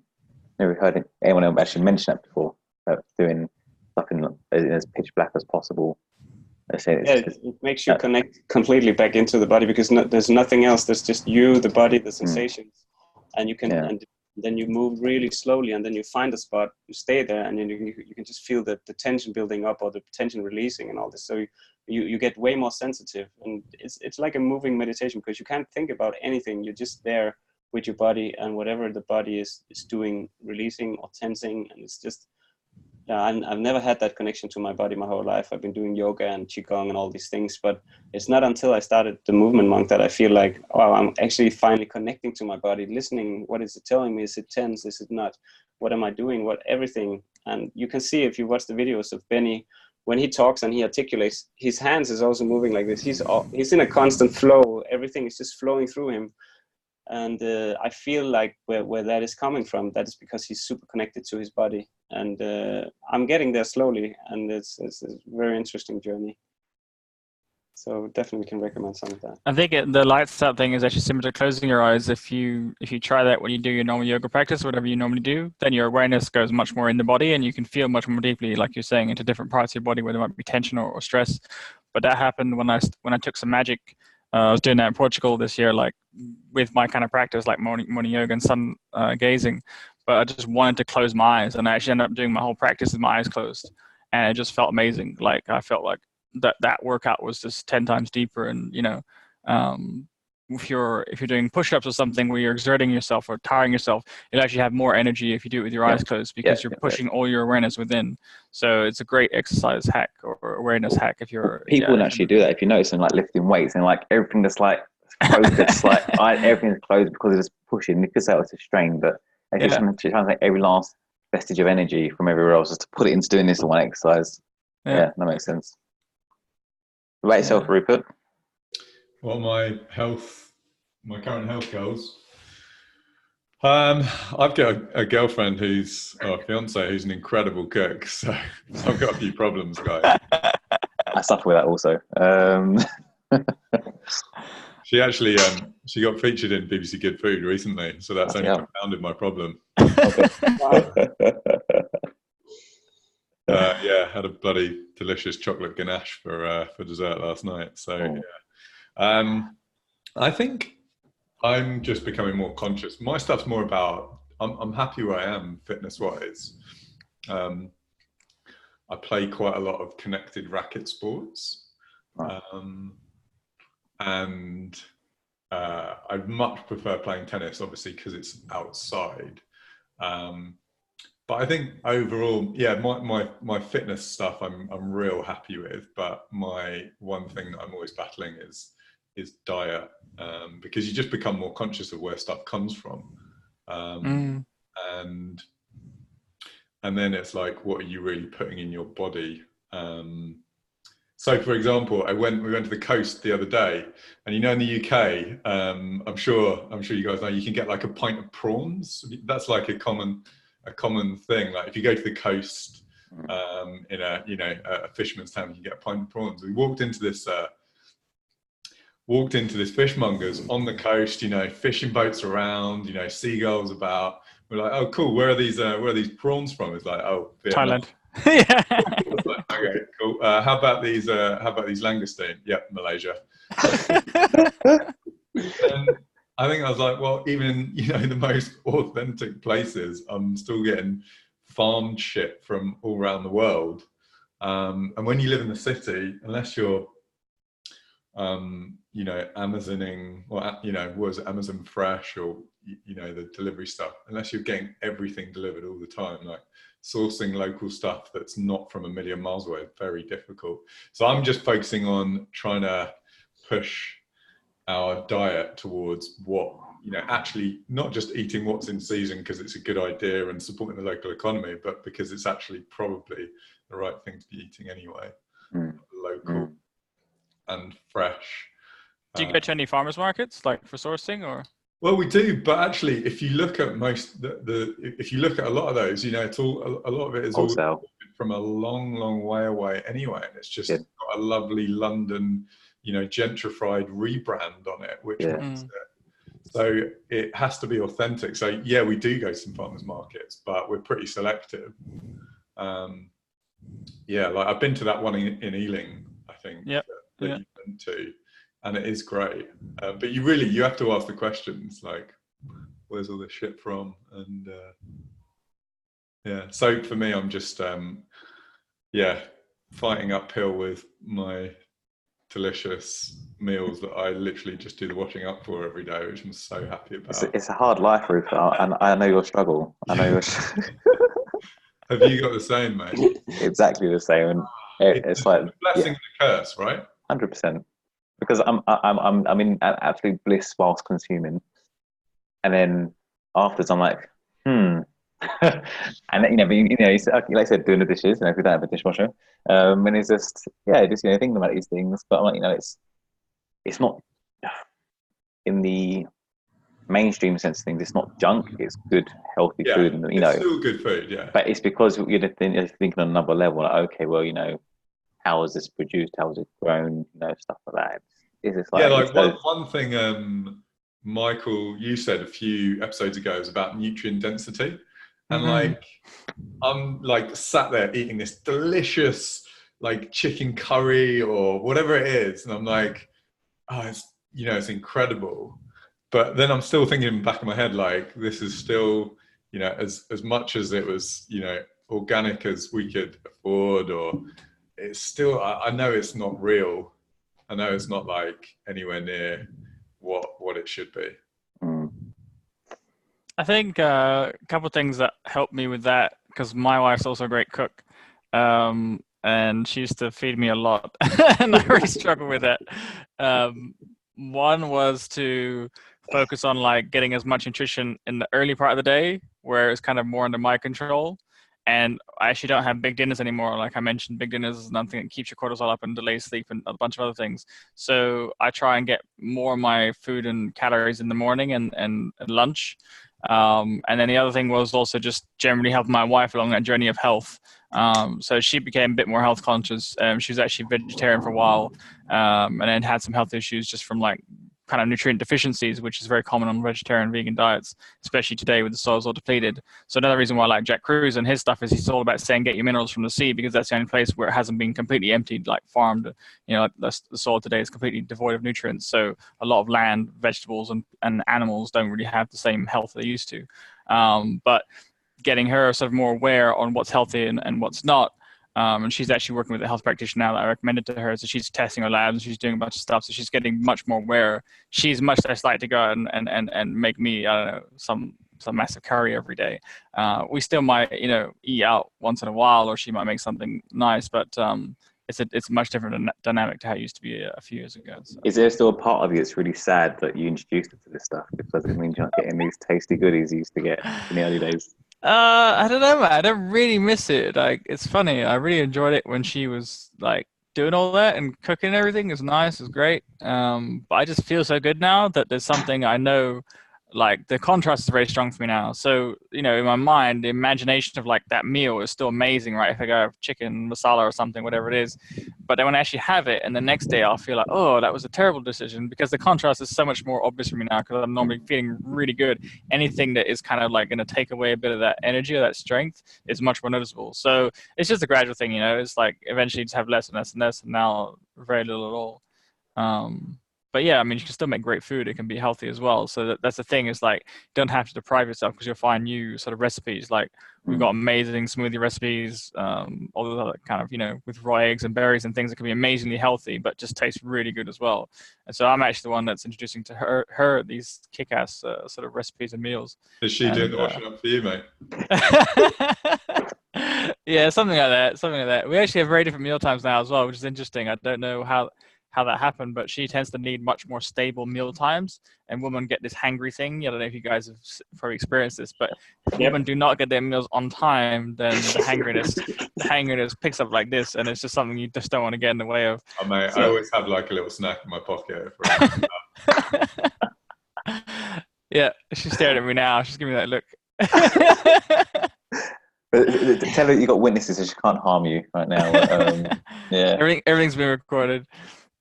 heard anyone else actually mention that before, about doing stuff in as pitch black as possible. It makes you connect completely back into the body, because there's nothing else. There's just you, the body, the sensations, and you can. And then you move really slowly, and then you find a spot, you stay there, and then you can just feel the tension building up or the tension releasing and all this. So you get way more sensitive, and it's like a moving meditation, because you can't think about anything. You're just there with your body, and whatever the body is doing, releasing or tensing, and it's just, I've never had that connection to my body my whole life. I've been doing yoga and qigong and all these things, but it's not until I started the Movement Monk that I feel like, oh, I'm actually finally connecting to my body, listening. What is it telling me? Is it tense? Is it not? What am I doing? Everything. And you can see, if you watch the videos of Benny, when he talks and he articulates, his hands is also moving like this. He's in a constant flow. Everything is just flowing through him. And I feel like where that is coming from, that is because he's super connected to his body. And I'm getting there slowly, and it's a very interesting journey. So definitely can recommend some of that. I think the lights out thing is actually similar to closing your eyes. If you try that when you do your normal yoga practice, whatever you normally do, then your awareness goes much more in the body, and you can feel much more deeply, like you're saying, into different parts of your body where there might be tension or stress. But that happened when I took some magic. I was doing that in Portugal this year, like with my kind of practice, like morning yoga and sun gazing. But I just wanted to close my eyes, and I actually ended up doing my whole practice with my eyes closed, and it just felt amazing. Like I felt like that workout was just 10 times deeper, and if you're doing push-ups or something where you're exerting yourself or tiring yourself, you'll actually have more energy if you do it with your eyes closed, because you're pushing all your awareness within. So it's a great exercise hack or awareness hack if you're people wouldn't actually do that. If you notice in like lifting weights and like everything that's like focused, like everything's closed because it's pushing. You could say it's a strain, but it's just trying to take every last vestige of energy from everywhere else just to put it into doing this one exercise. Yeah, that makes sense. What about yourself, Rupert? Well, my current health goals. I've got a girlfriend a fiance who's an incredible cook, so I've got a few problems, guys. I suffer with that also. She actually she got featured in BBC Good Food recently, so that's only compounded my problem. Had a bloody delicious chocolate ganache for dessert last night. So I think I'm just becoming more conscious. My stuff's more about I'm happy where I am fitness wise. I play quite a lot of connected racket sports, and I'd much prefer playing tennis, obviously, because it's outside. But I think overall, my fitness stuff I'm real happy with. But my one thing that I'm always battling is diet, because you just become more conscious of where stuff comes from, and then it's like, what are you really putting in your body? So, for example, we went to the coast the other day, and in the UK, I'm sure you guys know, you can get like a pint of prawns. That's like a common thing. Like if you go to the coast in a fisherman's town, you can get a pint of prawns. We walked into this fishmonger's on the coast, fishing boats around, seagulls about. We're like, oh cool, where are these prawns from? It's like, oh, Vietnam. Thailand. Yeah. Like, okay, cool. How about these langoustine? Yep, Malaysia. And I think I was like, well, even the most authentic places, I'm still getting farmed shit from all around the world. And when you live in the city, unless you're Amazoning, or was it Amazon Fresh, or the delivery stuff, unless you're getting everything delivered all the time, like sourcing local stuff that's not from a million miles away, very difficult. So I'm just focusing on trying to push our diet towards what, actually not just eating what's in season because it's a good idea and supporting the local economy, but because it's actually probably the right thing to be eating anyway. Local and fresh. Do you go to any farmers markets, like for sourcing, or? Well, we do, but actually, if you look at if you look at a lot of those, it's all, a lot of it is all from a long, long way away anyway, and it's just got a lovely London, gentrified rebrand on it, which makes it. So it has to be authentic. So yeah, we do go to some farmers markets, but we're pretty selective. Like I've been to that one in Ealing, I think. That you went to, and it is great. But you have to ask the questions like, where's all this shit from? And so for me, I'm just fighting uphill with my delicious meals that I literally just do the washing up for every day, which I'm so happy about. It's a hard life, Rupert, and I know your struggle. Have you got the same, mate? Exactly the same. And it's like a blessing and a curse, right? 100%. Because I'm in absolute bliss whilst consuming, and then afterwards I'm like, and like I said, doing the dishes. If we don't have a dishwasher, and it's just thinking about these things. But I'm like, it's not in the mainstream sense of things. It's not junk. It's good, healthy food, and it's still good food. Yeah. But it's because you're thinking on another level. Like, okay, well, how is this produced? How is it grown? Stuff like that. It's like, one thing, Michael, you said a few episodes ago is about nutrient density, and I'm like sat there eating this delicious like chicken curry or whatever it is, and I'm like, oh, it's incredible. But then I'm still thinking in the back of my head, like, this is still, as much as it was, organic as we could afford, or it's still, I know it's not real. I know it's not like anywhere near what it should be? Mm. I think a couple of things that helped me with that, because my wife's also a great cook, and she used to feed me a lot, and I really struggle with that. One was to focus on like getting as much nutrition in the early part of the day, where it's kind of more under my control. And I actually don't have big dinners anymore. Like I mentioned, big dinners is another thing that keeps your cortisol up and delays sleep and a bunch of other things. So I try and get more of my food and calories in the morning and at lunch. And then the other thing was also just generally helping my wife along that journey of health. So she became a bit more health conscious. She was actually vegetarian for a while, and then had some health issues just from like kind of nutrient deficiencies, which is very common on vegetarian vegan diets, especially today with the soils all depleted. So another reason why I like Jack Kruse and his stuff is he's all about saying get your minerals from the sea, because that's the only place where it hasn't been completely emptied, like farmed. You know, the soil today is completely devoid of nutrients. So a lot of land, vegetables, and animals don't really have the same health they used to. But getting her sort of more aware on what's healthy and what's not. And she's actually working with a health practitioner now that I recommended to her. So she's testing her labs and she's doing a bunch of stuff. So she's getting much more aware. She's much less likely to go out and make me, I don't know, some massive curry every day. We still might, you know, eat out once in a while, or she might make something nice, but it's a much different dynamic to how it used to be a few years ago. So. Is there still a part of you that's really sad that you introduced her to this stuff, because it means you're not getting these tasty goodies you used to get in the early days? I don't know, man. I don't really miss it. Like, it's funny. I really enjoyed it when she was like doing all that and cooking and everything. It's nice. It's great. But I just feel so good now that there's something I know. Like the contrast is very strong for me now. So, you know, in my mind, the imagination of like that meal is still amazing, right? If I go have chicken masala or something, whatever it is. But then when I actually have it and the next day I'll feel like, oh, that was a terrible decision, because the contrast is so much more obvious for me now, because I'm normally feeling really good. Anything that is kind of like going to take away a bit of that energy or that strength is much more noticeable. So it's just a gradual thing, you know, it's like eventually you just have less and less and less, and now very little at all. But yeah, I mean, you can still make great food. It can be healthy as well. So that's the thing, is like, you don't have to deprive yourself, because you'll find new sort of recipes. Like we've got amazing smoothie recipes, all those other kind of, you know, with raw eggs and berries and things that can be amazingly healthy, but just taste really good as well. And so I'm actually the one that's introducing to her these kick-ass sort of recipes and meals. Is she doing the washing up for you, mate? Yeah, something like that. We actually have very different meal times now as well, which is interesting. I don't know how that happened, but she tends to need much more stable meal times, and women get this hangry thing. I don't know if you guys have probably experienced this, but if women do not get their meals on time, then the hangriness picks up like this, and it's just something you just don't want to get in the way of. Oh, mate, I always have like a little snack in my pocket. Yeah, she's staring at me now. She's giving me that look. Tell her you got witnesses, so she can't harm you right now. Yeah, everything's been recorded.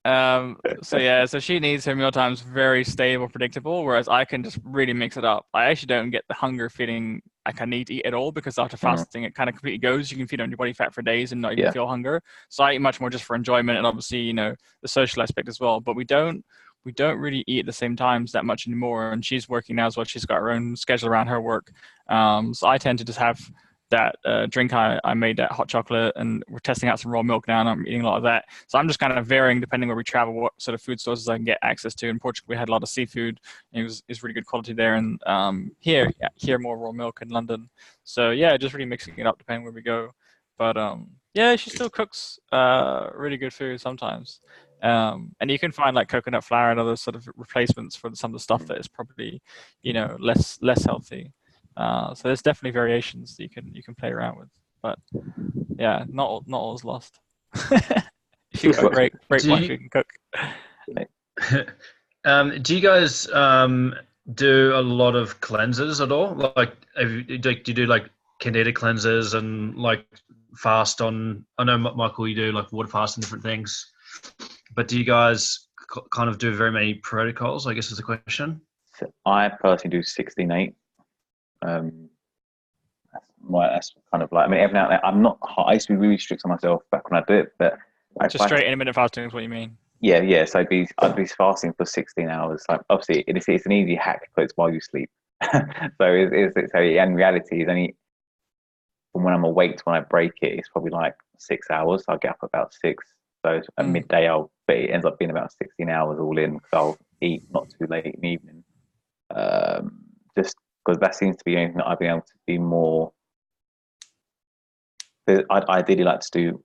So she needs her meal times very stable, predictable, whereas I can just really mix it up. I actually don't get the hunger feeling like I need to eat at all, because after fasting it kind of completely goes. You can feed on your body fat for days and not even feel hunger. So I eat much more just for enjoyment, and obviously, you know, the social aspect as well. But we don't really eat at the same times that much anymore. And she's working now as well. She's got her own schedule around her work. So I tend to just have that drink I made, that hot chocolate, and we're testing out some raw milk now, and I'm eating a lot of that. So I'm just kind of varying depending where we travel, what sort of food sources I can get access to. In Portugal, we had a lot of seafood, and it's really good quality there. And here more raw milk in London. So yeah, just really mixing it up depending where we go. But yeah, she still cooks really good food sometimes. And you can find like coconut flour and other sort of replacements for some of the stuff that is probably, you know, less healthy. So there's definitely variations that you can play around with, but yeah, not all is lost. You've got a great wife who can cook. Do you guys do a lot of cleanses at all? Like, do you do like candida cleanses and like fast on? I know, Michael, you do like water fast and different things, but do you guys kind of do very many protocols, I guess is the question? So I personally do 16/8. That's kind of like, I mean, every now and then, I used to be really strict on myself back when I do it, but just straight intermittent fasting is what you mean? Yeah. So I'd be fasting for 16 hours. Like, obviously, it's an easy hack, but it's while you sleep. So in reality, it's only from when I'm awake to when I break it, it's probably like 6 hours. I'll get up about 6. So at midday, but it ends up being about 16 hours all in. So I'll eat not too late in the evening. Just because that seems to be anything that I've been able to be more. I'd ideally like to do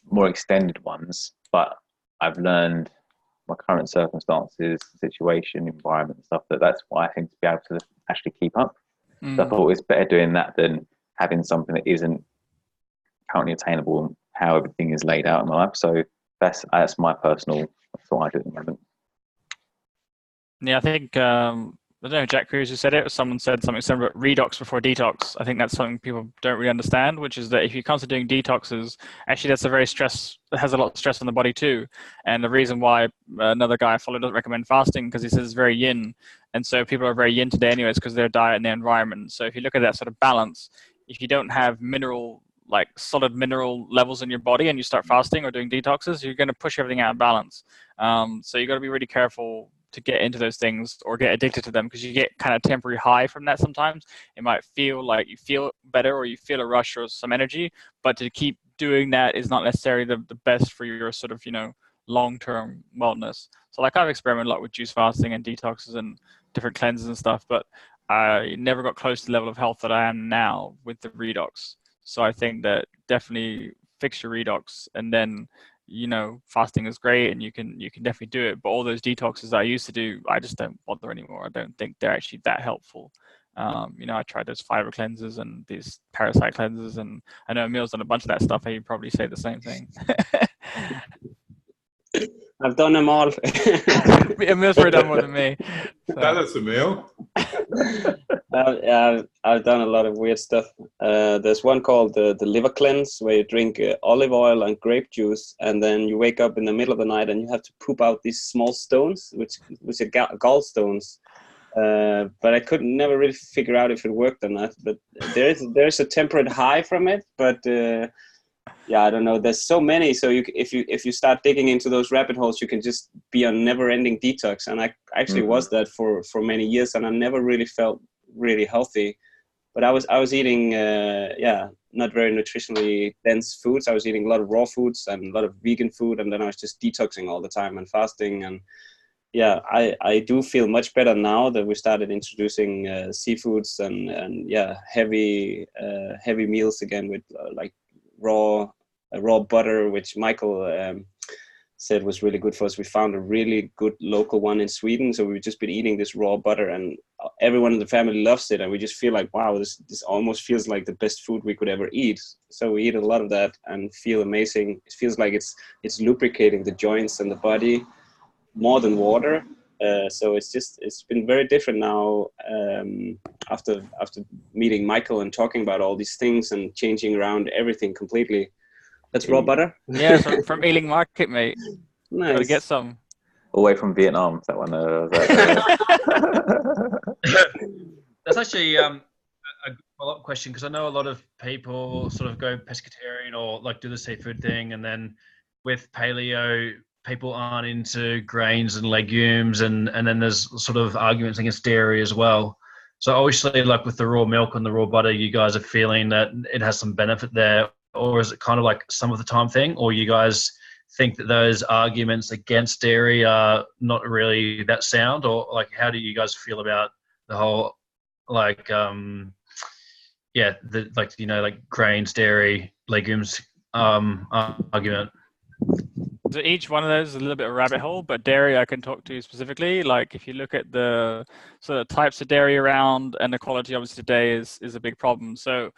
more extended ones, but I've learned my current circumstances, situation, environment, and stuff, that's why I think to be able to actually keep up. So I thought it's better doing that than having something that isn't currently attainable and how everything is laid out in my life. So that's my personal, that's what I do at the moment. Yeah, I think I don't know, Jack Kruse said it, or someone said something similar about redox before detox. I think that's something people don't really understand, which is that if you're constantly doing detoxes, actually that's it has a lot of stress on the body too. And the reason why another guy I follow doesn't recommend fasting, because he says it's very yin. And so people are very yin today anyways, because of their diet and their environment. So if you look at that sort of balance, if you don't have solid mineral levels in your body and you start fasting or doing detoxes, you're going to push everything out of balance. So you got to be really careful to get into those things or get addicted to them, because you get kind of temporary high from that sometimes. It might feel like you feel better or you feel a rush or some energy, but to keep doing that is not necessarily the best for your sort of, long-term wellness. So I've experimented a lot with juice fasting and detoxes and different cleanses and stuff, but I never got close to the level of health that I am now with the redox. So I think that definitely fix your redox, and then fasting is great and you can definitely do it, but all those detoxes I used to do, I just don't bother anymore. I don't think they're actually that helpful. I tried those fiber cleanses and these parasite cleanses, and I know Emil's done a bunch of that stuff, and he'd probably say the same thing. I've done them all. Emil's probably done more than me. So. Tell us, Emil. I've done a lot of weird stuff. There's one called the liver cleanse, where you drink olive oil and grape juice, and then you wake up in the middle of the night and you have to poop out these small stones, which are gallstones. But I could never really figure out if it worked or not. But there's a temporary high from it, but I don't know. There's so many. So if you start digging into those rabbit holes, you can just be on never-ending detox. And I actually was that for many years, and I never really felt really healthy. But I was eating not very nutritionally dense foods. I was eating a lot of raw foods and a lot of vegan food, and then I was just detoxing all the time and fasting. And I do feel much better now that we started introducing seafoods and heavy meals again with raw butter, which Michael said was really good for us. We found a really good local one in Sweden, so we've just been eating this raw butter, and everyone in the family loves it, and we just feel like, wow, this almost feels like the best food we could ever eat. So we eat a lot of that and feel amazing. It feels like it's lubricating the joints and the body more than water. So it's been very different now after meeting Michael and talking about all these things and changing around everything completely. That's raw butter? Yeah, so from Ealing Market, mate. Nice. Gotta get some. Away from Vietnam, that one. That's actually a good follow-up question, because I know a lot of people sort of go pescatarian or do the seafood thing, and then with paleo, people aren't into grains and legumes, and then there's sort of arguments against dairy as well. So obviously, with the raw milk and the raw butter, you guys are feeling that it has some benefit there, or is it kind of some of the time thing, or you guys think that those arguments against dairy are not really that sound, or how do you guys feel about the whole grains, dairy, legumes argument? So each one of those is a little bit of a rabbit hole, but dairy I can talk to you specifically. If you look at the sort of types of dairy around, and the quality obviously today is a big problem. So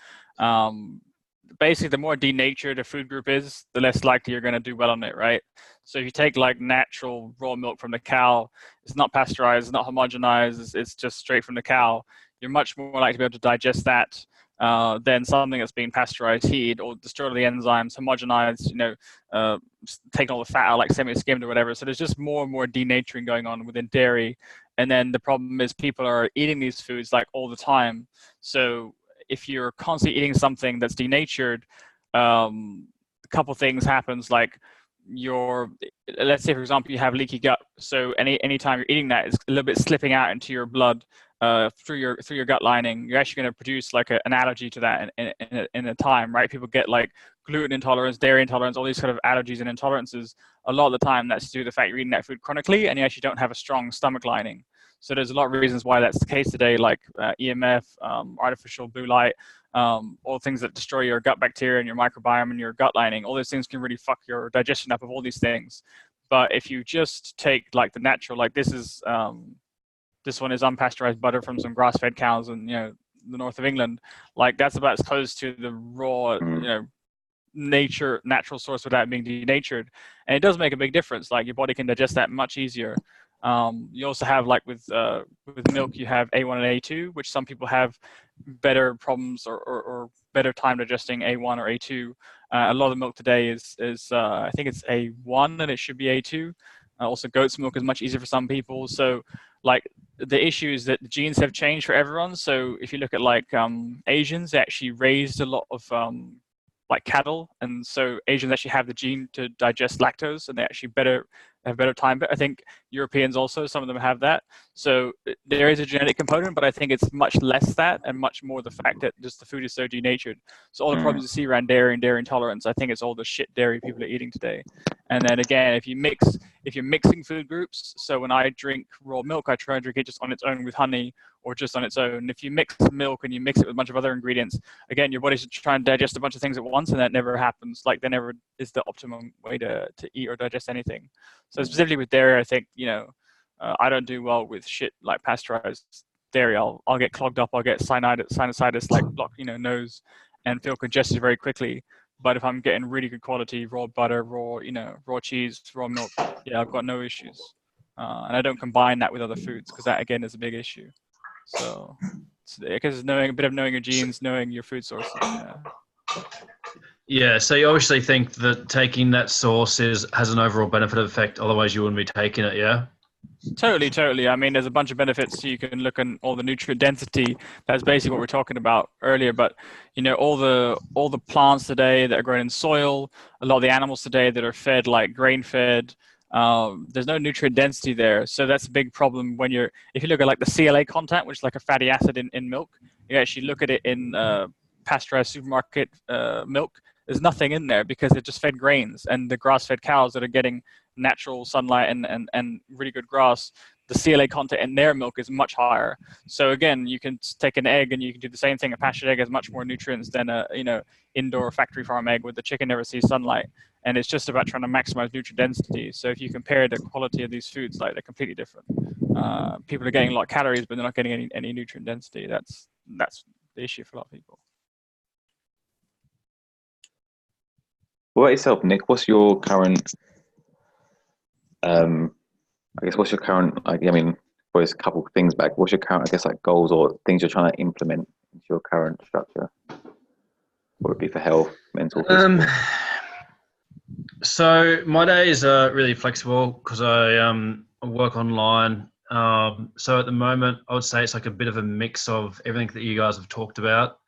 basically, the more denatured a food group is, the less likely you're going to do well on it, right? So if you take natural raw milk from the cow, it's not pasteurized, it's not homogenized, it's just straight from the cow. You're much more likely to be able to digest that than something that's been pasteurized, heated, or destroyed the enzymes, homogenized, taking all the fat out, semi-skimmed or whatever. So there's just more and more denaturing going on within dairy. And then the problem is people are eating these foods all the time. So if you're constantly eating something that's denatured, a couple things happens. Let's say, for example, you have leaky gut. So anytime you're eating that, it's a little bit slipping out into your blood through your gut lining, you're actually going to produce like an allergy to that in a time, right? People get like gluten intolerance, dairy intolerance, all these kind of allergies and intolerances. A lot of the time, that's due to the fact you're eating that food chronically, and you actually don't have a strong stomach lining. So there's a lot of reasons why that's the case today, like EMF, artificial blue light, all things that destroy your gut bacteria and your microbiome and your gut lining. All those things can really fuck your digestion up of all these things. But if you just take like the natural, like this one is unpasteurized butter from some grass-fed cows in the north of England. Like that's about as close to the raw, natural source without being denatured, and it does make a big difference. Like your body can digest that much easier. You also have like with milk, you have A1 and A2, which some people have better problems or better time digesting A1 or A2. A lot of milk today is I think it's A1 and it should be A2. Also, goat's milk is much easier for some people. So like the issue is that the genes have changed for everyone. So if you look at like Asians, they actually raised a lot of like cattle, and so Asians actually have the gene to digest lactose, and they actually have better time. But I think Europeans also, some of them have that. So there is a genetic component, but I think it's much less that and much more the fact that just the food is so denatured. So all the problems you see around dairy and dairy intolerance, I think it's all the shit dairy people are eating today. And then again, if you're mixing food groups, so when I drink raw milk, I try and drink it just on its own with honey or just on its own. If you mix milk and you mix it with a bunch of other ingredients, again, your body's trying to digest a bunch of things at once, and that never happens. Like there never is the optimum way to eat or digest anything. So specifically with dairy, I think, I don't do well with shit like pasteurized dairy. I'll get clogged up. I'll get sinusitis, like block, nose, and feel congested very quickly. But if I'm getting really good quality raw butter, raw cheese, raw milk, yeah, I've got no issues. And I don't combine that with other foods because that again is a big issue. So because knowing your genes, knowing your food sources. Yeah. Yeah, so you obviously think that taking that source has an overall benefit effect. Otherwise, you wouldn't be taking it. Yeah. Totally. I mean, there's a bunch of benefits. You can look at all the nutrient density. That's basically what we're talking about earlier. But all the plants today that are grown in soil, a lot of the animals today that are fed like grain fed, there's no nutrient density there. So that's a big problem if you look at like the CLA content, which is like a fatty acid in milk. You actually look at it in pasteurized supermarket milk. There's nothing in there because they're just fed grains, and the grass-fed cows that are getting natural sunlight and really good grass, the CLA content in their milk is much higher. So again, you can take an egg and you can do the same thing. A pastured egg has much more nutrients than a indoor factory farm egg, where the chicken never sees sunlight. And it's just about trying to maximize nutrient density. So if you compare the quality of these foods, like they're completely different. People are getting a lot of calories, but they're not getting any nutrient density. That's the issue for a lot of people. What about yourself, Nick? What's your current? What's your current? There's a couple of things back. What's your current? Goals or things you're trying to implement into your current structure. Would it be for health, mental, physical? So my days are really flexible because I work online. So at the moment, I would say it's like a bit of a mix of everything that you guys have talked about.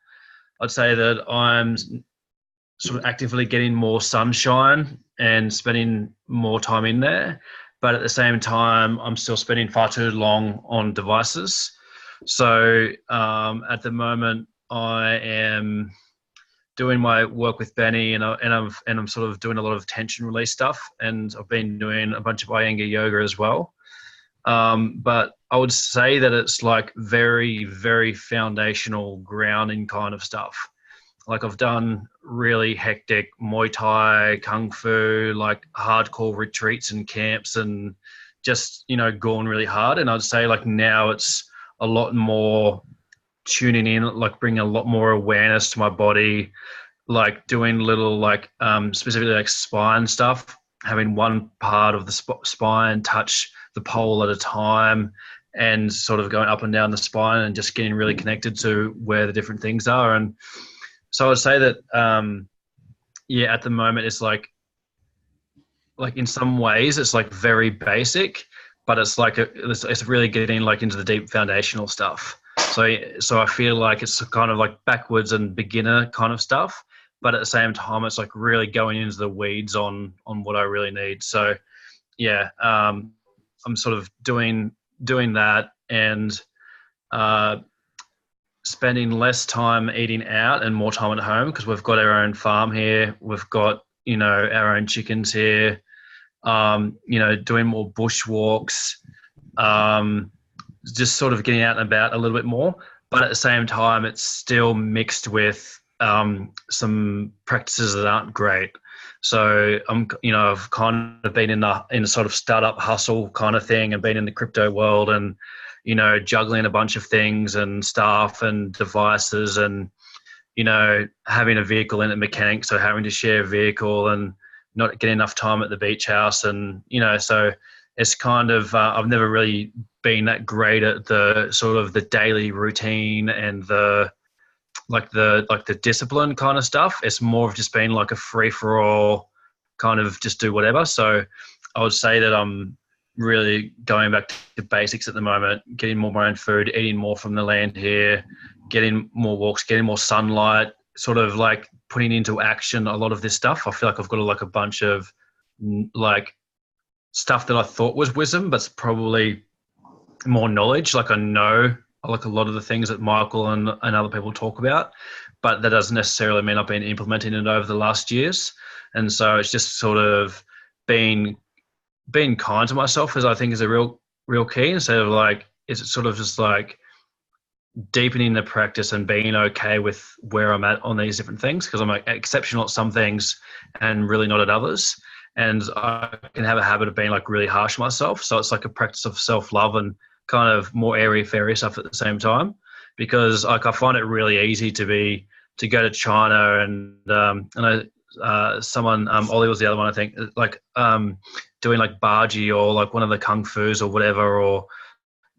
I'd say that I'm sort of actively getting more sunshine and spending more time in there. But at the same time, I'm still spending far too long on devices. So at the moment, I am doing my work with Benny, and I'm sort of doing a lot of tension release stuff, and I've been doing a bunch of Iyengar yoga as well. But I would say that it's like very, very foundational grounding kind of stuff. Like I've done really hectic Muay Thai, Kung Fu, like hardcore retreats and camps, and just, going really hard. And I'd say like now it's a lot more tuning in, like bringing a lot more awareness to my body, like doing little like specifically like spine stuff, having one part of the spine touch the pole at a time, and sort of going up and down the spine and just getting really connected to where the different things are. And so I'd say that, at the moment it's like in some ways it's like very basic, but it's like it's really getting like into the deep foundational stuff. So I feel like it's kind of like backwards and beginner kind of stuff, but at the same time it's like really going into the weeds on what I really need. So I'm sort of doing that, and spending less time eating out and more time at home, because we've got our own farm here. We've got, our own chickens here. Doing more bushwalks, just sort of getting out and about a little bit more. But at the same time, it's still mixed with some practices that aren't great. So I've kind of been in a sort of startup hustle kind of thing, and been in the crypto world, and juggling a bunch of things and staff and devices, and having a vehicle and a mechanic, so having to share a vehicle and not getting enough time at the beach house, and so it's kind of I've never really been that great at the sort of the daily routine and the discipline kind of stuff. It's more of just being like a free for all, kind of just do whatever. So I would say that I'm really going back to basics at the moment, getting more of my own food, eating more from the land here, getting more walks, getting more sunlight, sort of like putting into action a lot of this stuff. I feel like I've got like a bunch of like stuff that I thought was wisdom, but it's probably more knowledge. Like I know like a lot of the things that Michael and other people talk about, but that doesn't necessarily mean I've been implementing it over the last years. And so it's just sort of being kind to myself, as I think is a real key, instead of like, it's sort of just like deepening the practice and being okay with where I'm at on these different things, because I'm like exceptional at some things and really not at others. And I can have a habit of being like really harsh on myself. So it's like a practice of self-love and kind of more airy-fairy stuff at the same time, because like I find it really easy to go to China and someone, Ollie was the other one, I think, like doing like Baji or like one of the Kung Fu's or whatever, or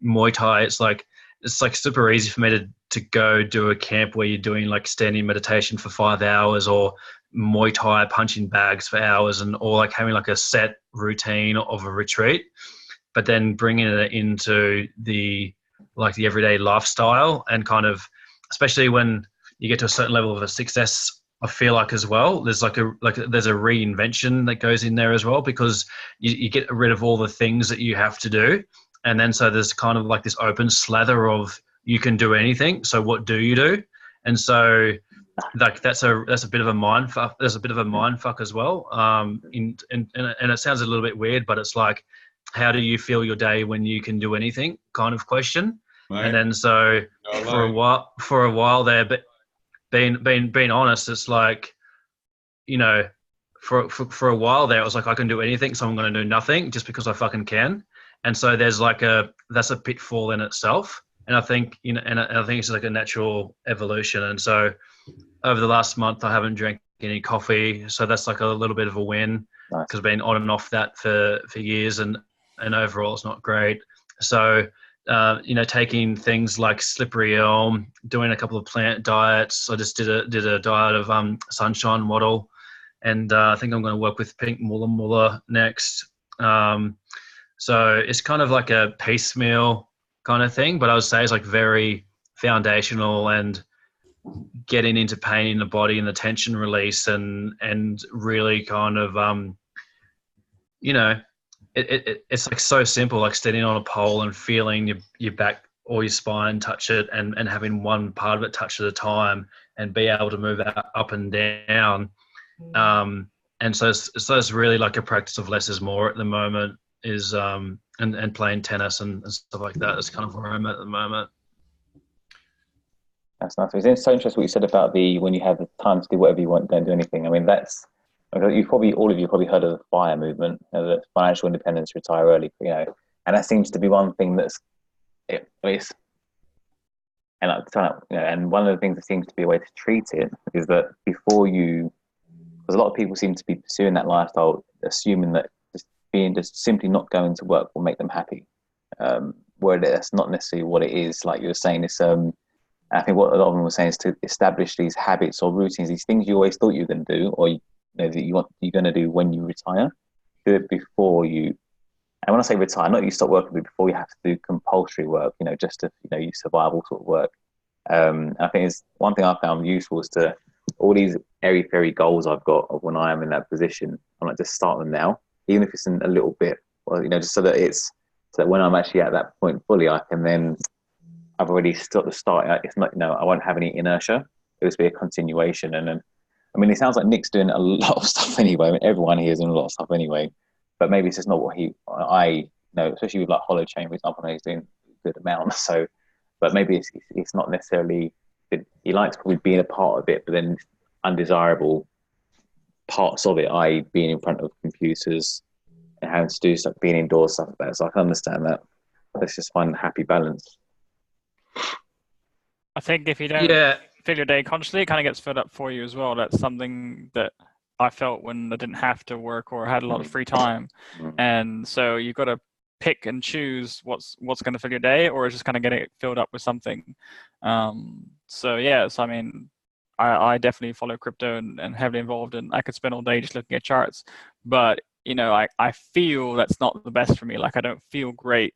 Muay Thai. It's like super easy for me to go do a camp where you're doing like standing meditation for 5 hours, or Muay Thai punching bags for hours, or like having like a set routine of a retreat, but then bringing it into the everyday lifestyle, and kind of, especially when you get to a certain level of a success, I feel like as well, there's there's a reinvention that goes in there as well, because you get rid of all the things that you have to do. And then so there's kind of like this open slather of you can do anything. So what do you do? And so like that's a bit of a mind fuck. There's a bit of a mind fuck as well. And it sounds a little bit weird, but it's like, how do you feel your day when you can do anything kind of question? Right. And then so for a while there, but being honest, it's like, for a while there, it was like, I can do anything, so I'm going to do nothing just because I fucking can. And so there's that's a pitfall in itself. And I think, and I think it's like a natural evolution. And so over the last month, I haven't drank any coffee. So that's like a little bit of a win, because I've been on and off that for years, and overall it's not great. So, taking things like slippery elm, doing a couple of plant diets. I just did a diet of sunshine wattle, and I think I'm going to work with pink mulla next. So it's kind of like a piecemeal kind of thing, but I would say it's like very foundational, and getting into pain in the body and the tension release, and really kind of it's like so simple, like standing on a pole and feeling your back or your spine touch it, and having one part of it touch at a time, and be able to move that up and down. And so it's really like a practice of less is more at the moment, is and playing tennis and stuff like that. That's kind of where I'm at the moment. That's nice. It's so interesting what you said about when you have the time to do whatever you want, don't do anything. I mean, that's, all of you probably heard of the FIRE movement, the financial independence, retire early, and that seems to be one thing and one of the things that seems to be a way to treat it is that because a lot of people seem to be pursuing that lifestyle, assuming that just simply not going to work will make them happy, where that's not necessarily what it is. Like you were saying, it's I think what a lot of them were saying is to establish these habits or routines, these things you always thought you were going to do, or that you're going to do when you retire. Do it before you. And when I say retire, not you stop working, but before you have to do compulsory work. Just to you survival sort of work. I think it's one thing I found useful is to all these airy-fairy goals I've got of when I am in that position. I'm like, just start them now, even if it's in a little bit, or just so that when I'm actually at that point fully, I I've already started. It's not, I won't have any inertia. It will be a continuation. And then, I mean, it sounds like Nick's doing a lot of stuff anyway. I mean, everyone here is doing a lot of stuff anyway. But maybe it's just not what I know, especially with like Holochain, for example, he's doing a good amount. So, but maybe it's not necessarily, he likes probably being a part of it, but then undesirable parts of it, i.e. being in front of computers and having to do stuff, being indoors, stuff like that. So I can understand that. Let's just find a happy balance. I think if you don't fill your day consciously, it kind of gets filled up for you as well. That's something that I felt when I didn't have to work or had a lot of free time. And so you've got to pick and choose what's going to fill your day, or just kind of get it filled up with something. So I mean, I definitely follow crypto and heavily involved, and I could spend all day just looking at charts. But I feel that's not the best for me. Like I don't feel great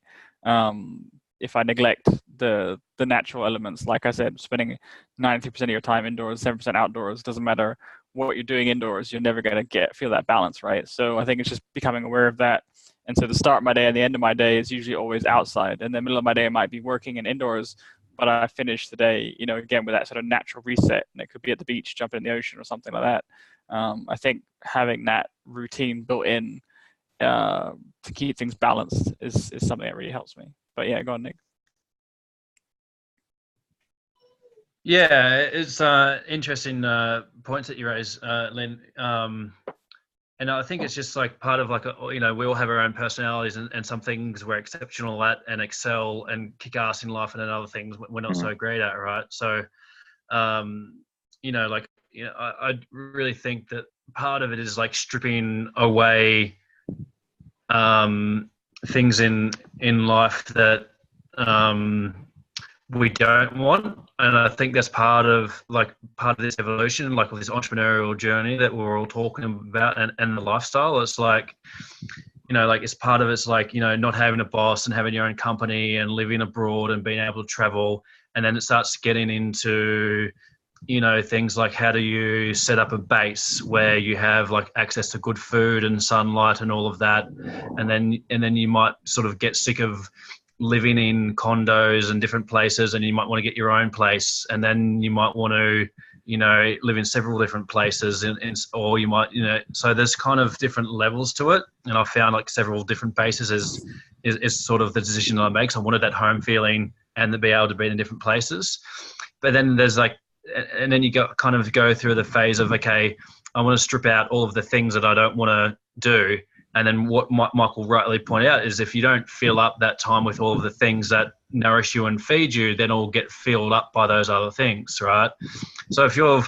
if I neglect the natural elements. Like I said, spending 93% of your time indoors, 7% outdoors, doesn't matter what you're doing indoors, you're never going to feel that balance, right? So I think it's just becoming aware of that. And so the start of my day and the end of my day is usually always outside. And the middle of my day I might be working and indoors, but I finish the day, again, with that sort of natural reset. And it could be at the beach, jumping in the ocean or something like that. I think having that routine built in to keep things balanced is something that really helps me. But yeah, go on, Nick. Yeah, it's interesting points that you raise, Lynn. And I think it's just like part of we all have our own personalities, and some things we're exceptional at and excel and kick ass in life, and then other things we're not so great at, right? So, I really think that part of it is like stripping away things in life that we don't want, and I think that's part of this evolution, like with this entrepreneurial journey that we're all talking about, and the lifestyle. It's like, it's part of it's like, not having a boss and having your own company and living abroad and being able to travel, and then it starts getting into things like how do you set up a base where you have like access to good food and sunlight and all of that, and then you might sort of get sick of living in condos and different places, and you might want to get your own place, and then you might want to live in several different places, or you might so there's kind of different levels to it, and I found like several different bases is sort of the decision I make. So I wanted that home feeling and to be able to be in different places, but then there's and then you go through the phase of, okay, I want to strip out all of the things that I don't want to do. And then what Michael rightly pointed out is if you don't fill up that time with all of the things that nourish you and feed you, then it'll get filled up by those other things, right? So if you're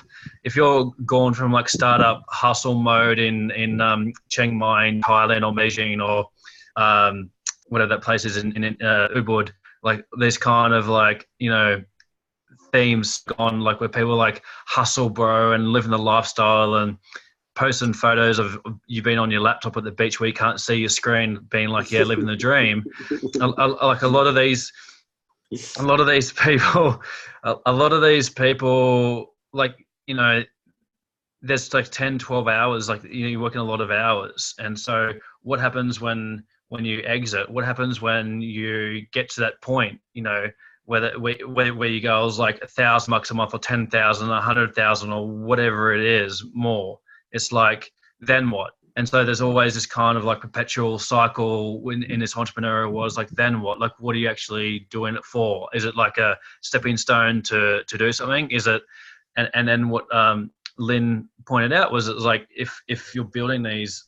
gone from like startup hustle mode in Chiang Mai, in Thailand, or Beijing, or whatever that place is in Ubud, like there's kind of like themes gone, like where people like hustle, bro, and living the lifestyle and posting photos of you being on your laptop at the beach where you can't see your screen, being like, yeah, living the dream. Like a lot of these people, like, there's like 10, 12 hours, like, you're working a lot of hours. And so what happens when you exit? What happens when you get to that point, where you go, I was like $1,000 a month, or 10,000, 100,000, or whatever it is more. It's like, then what? And so there's always this kind of like perpetual cycle in this entrepreneurial world. Like, then what? Like, what are you actually doing it for? Is it like a stepping stone to do something? Is it? And then what Lynn pointed out was, it was like, if you're building these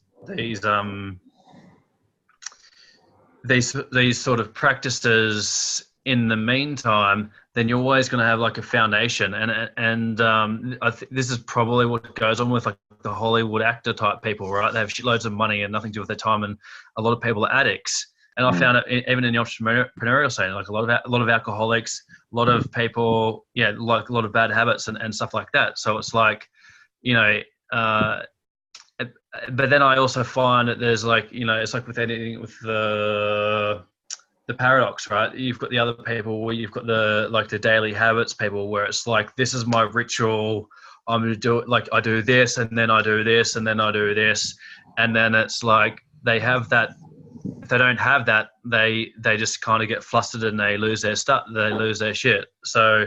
sort of practices in the meantime, then you're always going to have like a foundation. And I think this is probably what goes on with like the Hollywood actor type people, right? They have shitloads of money and nothing to do with their time, and a lot of people are addicts. And I found it even in the entrepreneurial scene, like a lot of alcoholics, a lot of people, like a lot of bad habits and stuff like that. So it's like, but then I also find that there's like, it's like with anything, with the paradox, right? You've got the other people where you've got the daily habits people, where it's like, this is my ritual. I'm going to do it. Like, I do this, and then I do this, and then I do this. And then it's like, they have that if they don't have that, they just kind of get flustered and they lose their shit. So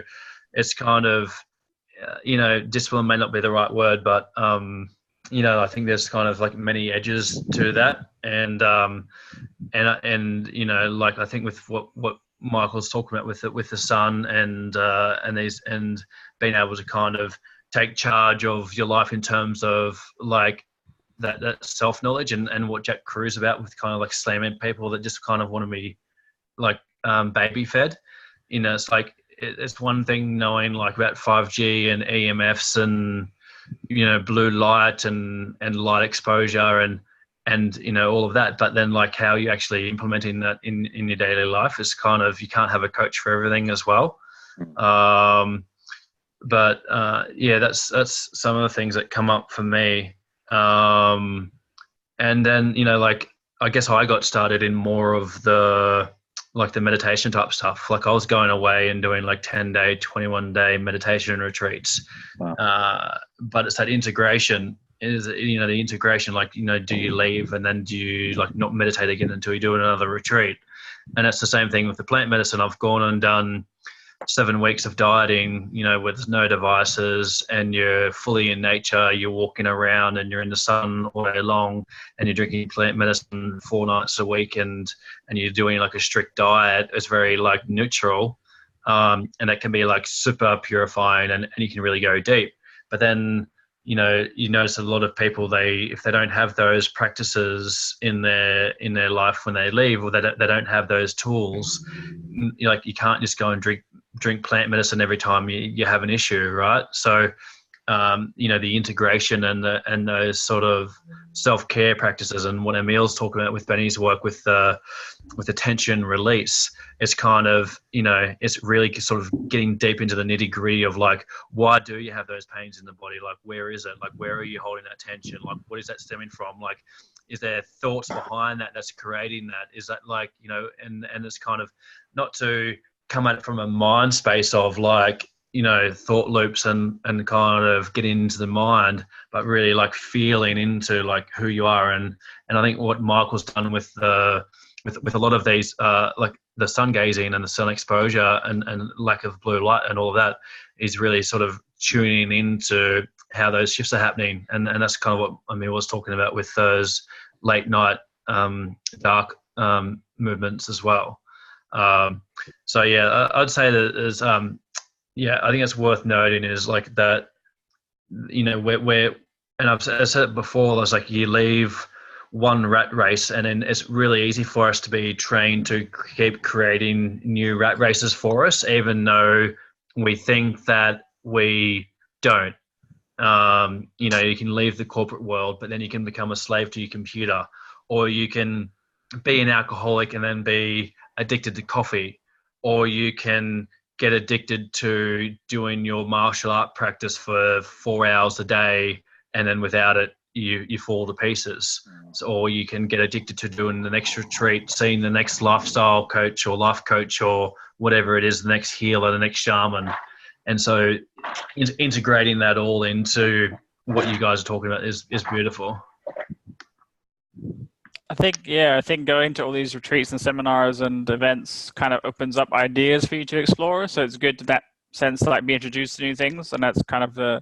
it's kind of, discipline may not be the right word, but I think there's kind of like many edges to that, and like I think with what Michael's talking about with the sun and being able to kind of take charge of your life in terms of like that self-knowledge and what Jack Crew's about with kind of like slamming people that just kind of want to be like baby fed. It's like it's one thing knowing like about 5G and EMFs and blue light and light exposure and all of that, but then like how you actually implementing that in your daily life is kind of, you can't have a coach for everything as well. But that's some of the things that come up for me. And then, like, I guess I got started in more of the meditation type stuff. Like I was going away and doing like 10-day, 21-day meditation retreats. Wow. But it's that integration is, the integration, like, do you leave and then do you like not meditate again until you do another retreat? And it's the same thing with the plant medicine. I've gone and done 7 weeks of dieting, with no devices, and you're fully in nature, you're walking around and you're in the sun all day long, and you're drinking plant medicine 4 nights a week, and you're doing like a strict diet. It's very like neutral, and that can be like super purifying, and you can really go deep. But then, you notice a lot of people, if they don't have those practices in their life when they leave, or they don't have those tools, like you can't just go and drink plant medicine every time you have an issue, right? So, the integration and those sort of self-care practices, and what Emil's talking about with Benny's work with the tension release, it's kind of, it's really sort of getting deep into the nitty-gritty of like, why do you have those pains in the body? Like, where is it? Like, where are you holding that tension? Like, what is that stemming from? Like, is there thoughts behind that's creating that? Is that like, and it's kind of not to come at it from a mind space of like, thought loops and kind of getting into the mind, but really like feeling into like who you are. And I think what Michael's done with a lot of these, like the sun gazing and the sun exposure and lack of blue light and all of that, is really sort of tuning into how those shifts are happening. And that's kind of what Emil was talking about with those late night, dark movements as well. So yeah, I'd say that there's, I think it's worth noting is like that, where, and I've said it before, it's like you leave one rat race and then it's really easy for us to be trained to keep creating new rat races for us, even though we think that we don't. You can leave the corporate world, but then you can become a slave to your computer, or you can be an alcoholic and then be addicted to coffee, or you can get addicted to doing your martial art practice for 4 hours a day, and then without it you fall to pieces. So, or you can get addicted to doing the next retreat, seeing the next lifestyle coach or life coach or whatever it is, the next healer, the next shaman. And so integrating that all into what you guys are talking about is beautiful. I think going to all these retreats and seminars and events kind of opens up ideas for you to explore. So it's good to that sense to like be introduced to new things, and that's kind of the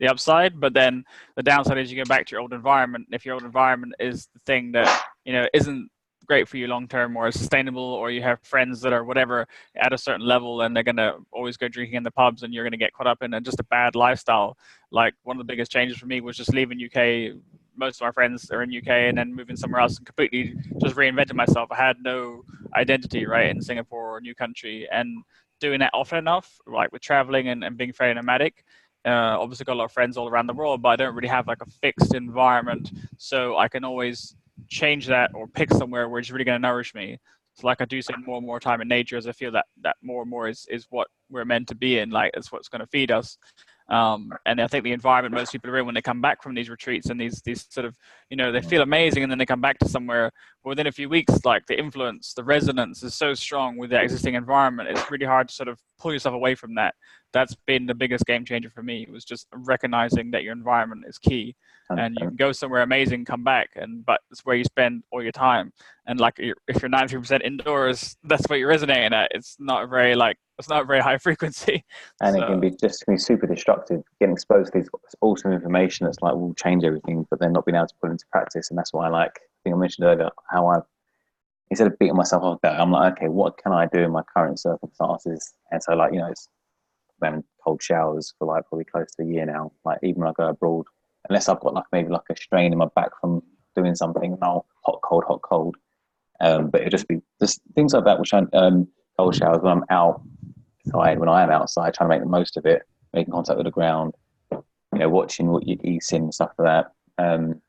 upside. But then the downside is you go back to your old environment. If your old environment is the thing that isn't great for you long term or sustainable, or you have friends that are whatever at a certain level and they're gonna always go drinking in the pubs, and you're gonna get caught up in just a bad lifestyle. Like one of the biggest changes for me was just leaving UK. Most of my friends are in UK, and then moving somewhere else and completely just reinvented myself. I had no identity, right, in Singapore or a new country, and doing that often enough, like with traveling and being very nomadic. Obviously got a lot of friends all around the world, but I don't really have like a fixed environment, so I can always change that or pick somewhere where it's really going to nourish me. So like I do spend more and more time in nature, as I feel that more and more is what we're meant to be in. Like it's what's going to feed us. And I think the environment most people are in when they come back from these retreats and these sort of, they feel amazing, and then they come back to somewhere within a few weeks, like the influence, the resonance is so strong with the existing environment. It's really hard to sort of pull yourself away from that. that's been the biggest game changer for me. It was just recognizing that your environment is key, and you can go somewhere amazing, come back, but it's where you spend all your time. And like, if you're 93% indoors, that's what you're resonating at. It's not very high frequency. And it can be super destructive. Getting exposed to these awesome information that's like will change everything, but then not being able to put it into practice. And that's why I think I mentioned earlier how instead of beating myself up about it, I'm like, okay, what can I do in my current circumstances? And so like, it's having cold showers for like probably close to a year now. Like even when I go abroad, unless I've got maybe a strain in my back from doing something, I'll hot, cold. But it'll just be just things like that, which I cold showers when I'm outside, when I am outside, trying to make the most of it, making contact with the ground, watching what you're eating and stuff like that. And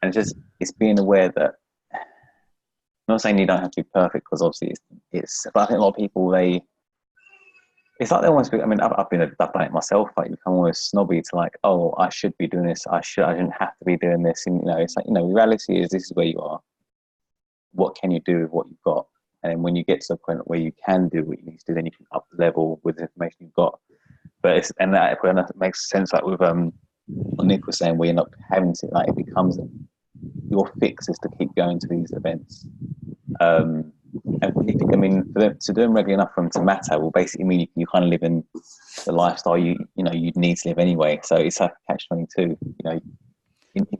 it's being aware that, I'm not saying you don't have to be perfect, because obviously but I think a lot of people, it's like they almost, I've done it myself, like you become almost snobby to like, oh, I should be doing this, I shouldn't have to be doing this. And it's like, the reality is this is where you are. What can you do with what you've got? And when you get to the point where you can do what you need to do, then you can up the level with the information you've got. But that makes sense, like with what Nick was saying, where you're not having to, like, it becomes your fix is to keep going to these events. And to do them regularly enough for them to matter will basically mean you kind of live in the lifestyle you'd need to live anyway. So it's like a catch-22.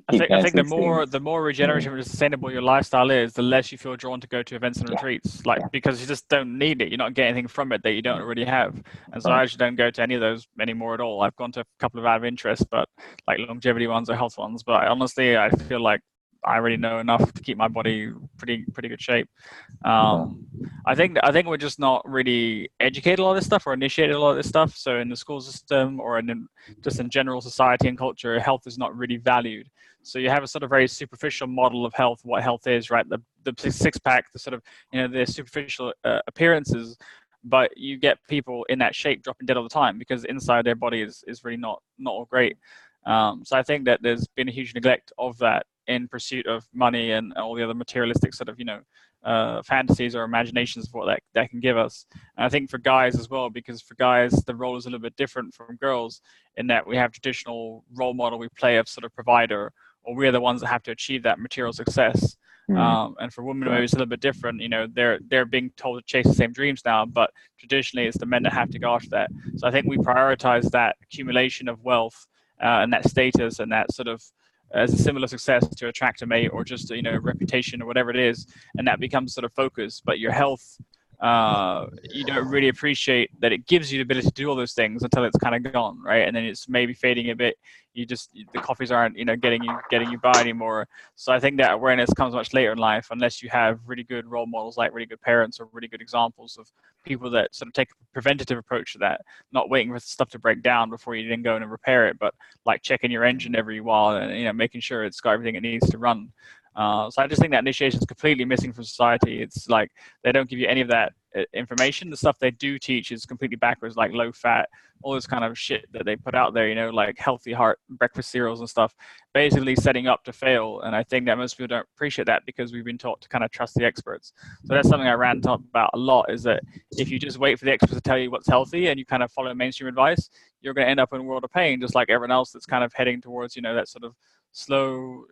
I think the more regenerative and sustainable your lifestyle is, the less you feel drawn to go to events and retreats, because you just don't need it. You're not getting anything from it that you don't already have. And so I actually don't go to any of those anymore at all. I've gone to a couple of out of interest, but like longevity ones or health ones. But honestly, I feel like I already know enough to keep my body pretty good shape. I think we're just not really educated a lot of this stuff or initiated a lot of this stuff. So in the school system or just in general society and culture, health is not really valued. So you have a sort of very superficial model of health, what health is, right? The six pack, the sort of the superficial appearances, but you get people in that shape dropping dead all the time because inside their body is really not all great. So I think that there's been a huge neglect of that in pursuit of money and all the other materialistic sort of, fantasies or imaginations of what that can give us. And I think for guys as well, because for guys, the role is a little bit different from girls in that we have traditional role model we play of sort of provider, or we're the ones that have to achieve that material success. And for women, maybe it's a little bit different. They're being told to chase the same dreams now, but traditionally it's the men that have to go after that. So I think we prioritize that accumulation of wealth and that status and that sort of as a similar success to attract a mate or just reputation or whatever it is, and that becomes sort of focus. But your health, you don't really appreciate that it gives you the ability to do all those things until it's kind of gone, right? And then it's maybe fading a bit. The coffees aren't getting you by anymore. So I think that awareness comes much later in life, unless you have really good role models, like really good parents or really good examples of people that sort of take a preventative approach to that, not waiting for stuff to break down before you then go in and repair it, but like checking your engine every while and making sure it's got everything it needs to run. So I just think that initiation is completely missing from society. It's like they don't give you any of that information. The stuff they do teach is completely backwards, like low fat, all this kind of shit that they put out there, like healthy heart breakfast cereals and stuff, basically setting up to fail. And I think that most people don't appreciate that because we've been taught to kind of trust the experts. So that's something I rant about a lot, is that if you just wait for the experts to tell you what's healthy and you kind of follow mainstream advice, you're going to end up in a world of pain, just like everyone else that's kind of heading towards, that sort of slow,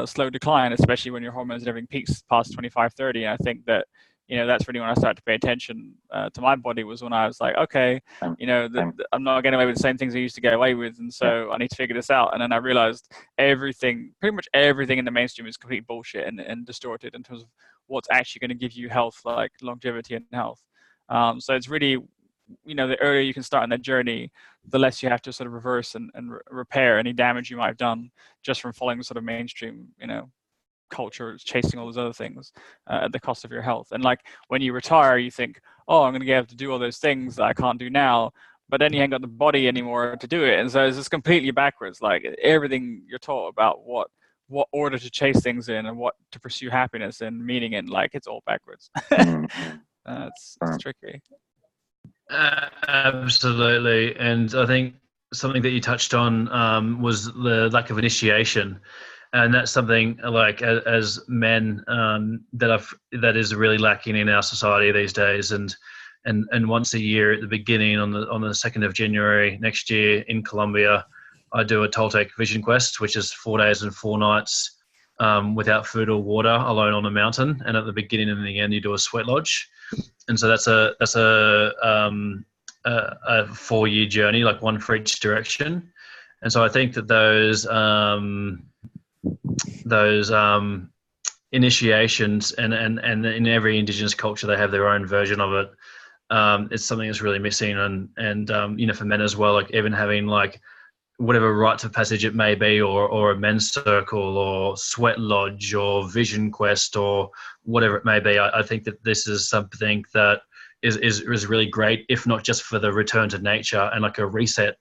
slow decline, especially when your hormones and everything peaks past 25, 30. And I think that, that's really when I started to pay attention to my body, was when I was like, okay, I'm not getting away with the same things I used to get away with. And so I need to figure this out. And then I realized pretty much everything in the mainstream is complete bullshit and distorted in terms of what's actually going to give you health, like longevity and health. So it's really, the earlier you can start on that journey, the less you have to sort of reverse and repair any damage you might have done just from following sort of mainstream, culture, chasing all those other things at the cost of your health. And like when you retire, you think, oh, I'm going to be able to do all those things that I can't do now, but then you ain't got the body anymore to do it. And so it's just completely backwards. Like everything you're taught about what order to chase things in and what to pursue happiness and meaning in, like it's all backwards. It's tricky. Absolutely. And I think something that you touched on was the lack of initiation. And that's something like as men that is really lacking in our society these days. And and once a year at the beginning on the 2nd of January next year in Colombia, I do a Toltec Vision Quest, which is 4 days and 4 nights without food or water, alone on a mountain. And at the beginning and the end, you do a sweat lodge. And so that's a 4-year journey, like one for each direction. And so I think that those initiations, and in every Indigenous culture they have their own version of it. It's something that's really missing, and for men as well, like even having like whatever rites of passage it may be, or a men's circle, or sweat lodge, or vision quest, or whatever it may be. I think that this is something that is really great, if not just for the return to nature and like a reset,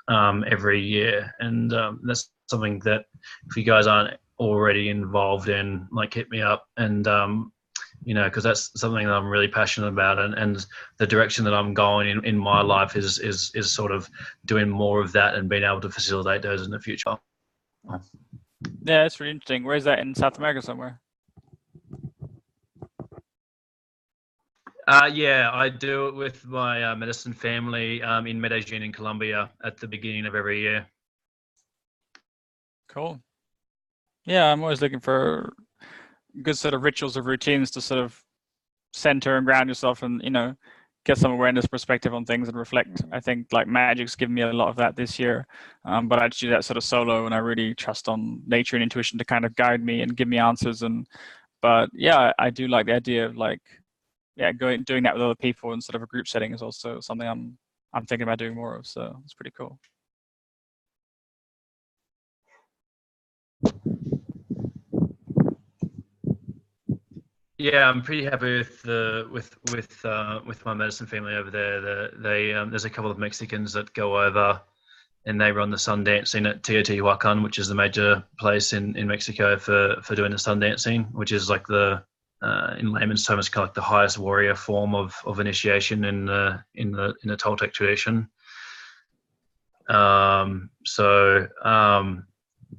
every year. And that's something that if you guys aren't already involved in, like, hit me up, and because that's something that I'm really passionate about, and the direction that I'm going in my life is sort of doing more of that and being able to facilitate those in the future. Yeah, it's really interesting. Where is that, in South America somewhere? Yeah, I do it with my medicine family in Medellin in Colombia at the beginning of every year. Cool. Yeah, I'm always looking for good sort of rituals or routines to sort of center and ground yourself, and get some awareness, perspective on things, and reflect. I think like magic's given me a lot of that this year, but I just do that sort of solo, and I really trust on nature and intuition to kind of guide me and give me answers. But yeah, I do like the idea of doing that with other people in sort of a group setting is also something I'm thinking about doing more of. So it's pretty cool. Yeah, I'm pretty happy with my medicine family over there. There's a couple of Mexicans that go over, and they run the sun dancing at Teotihuacan, which is the major place in Mexico for doing the sun dancing, which is like in layman's terms, kind of like the highest warrior form of initiation in the Toltec tradition.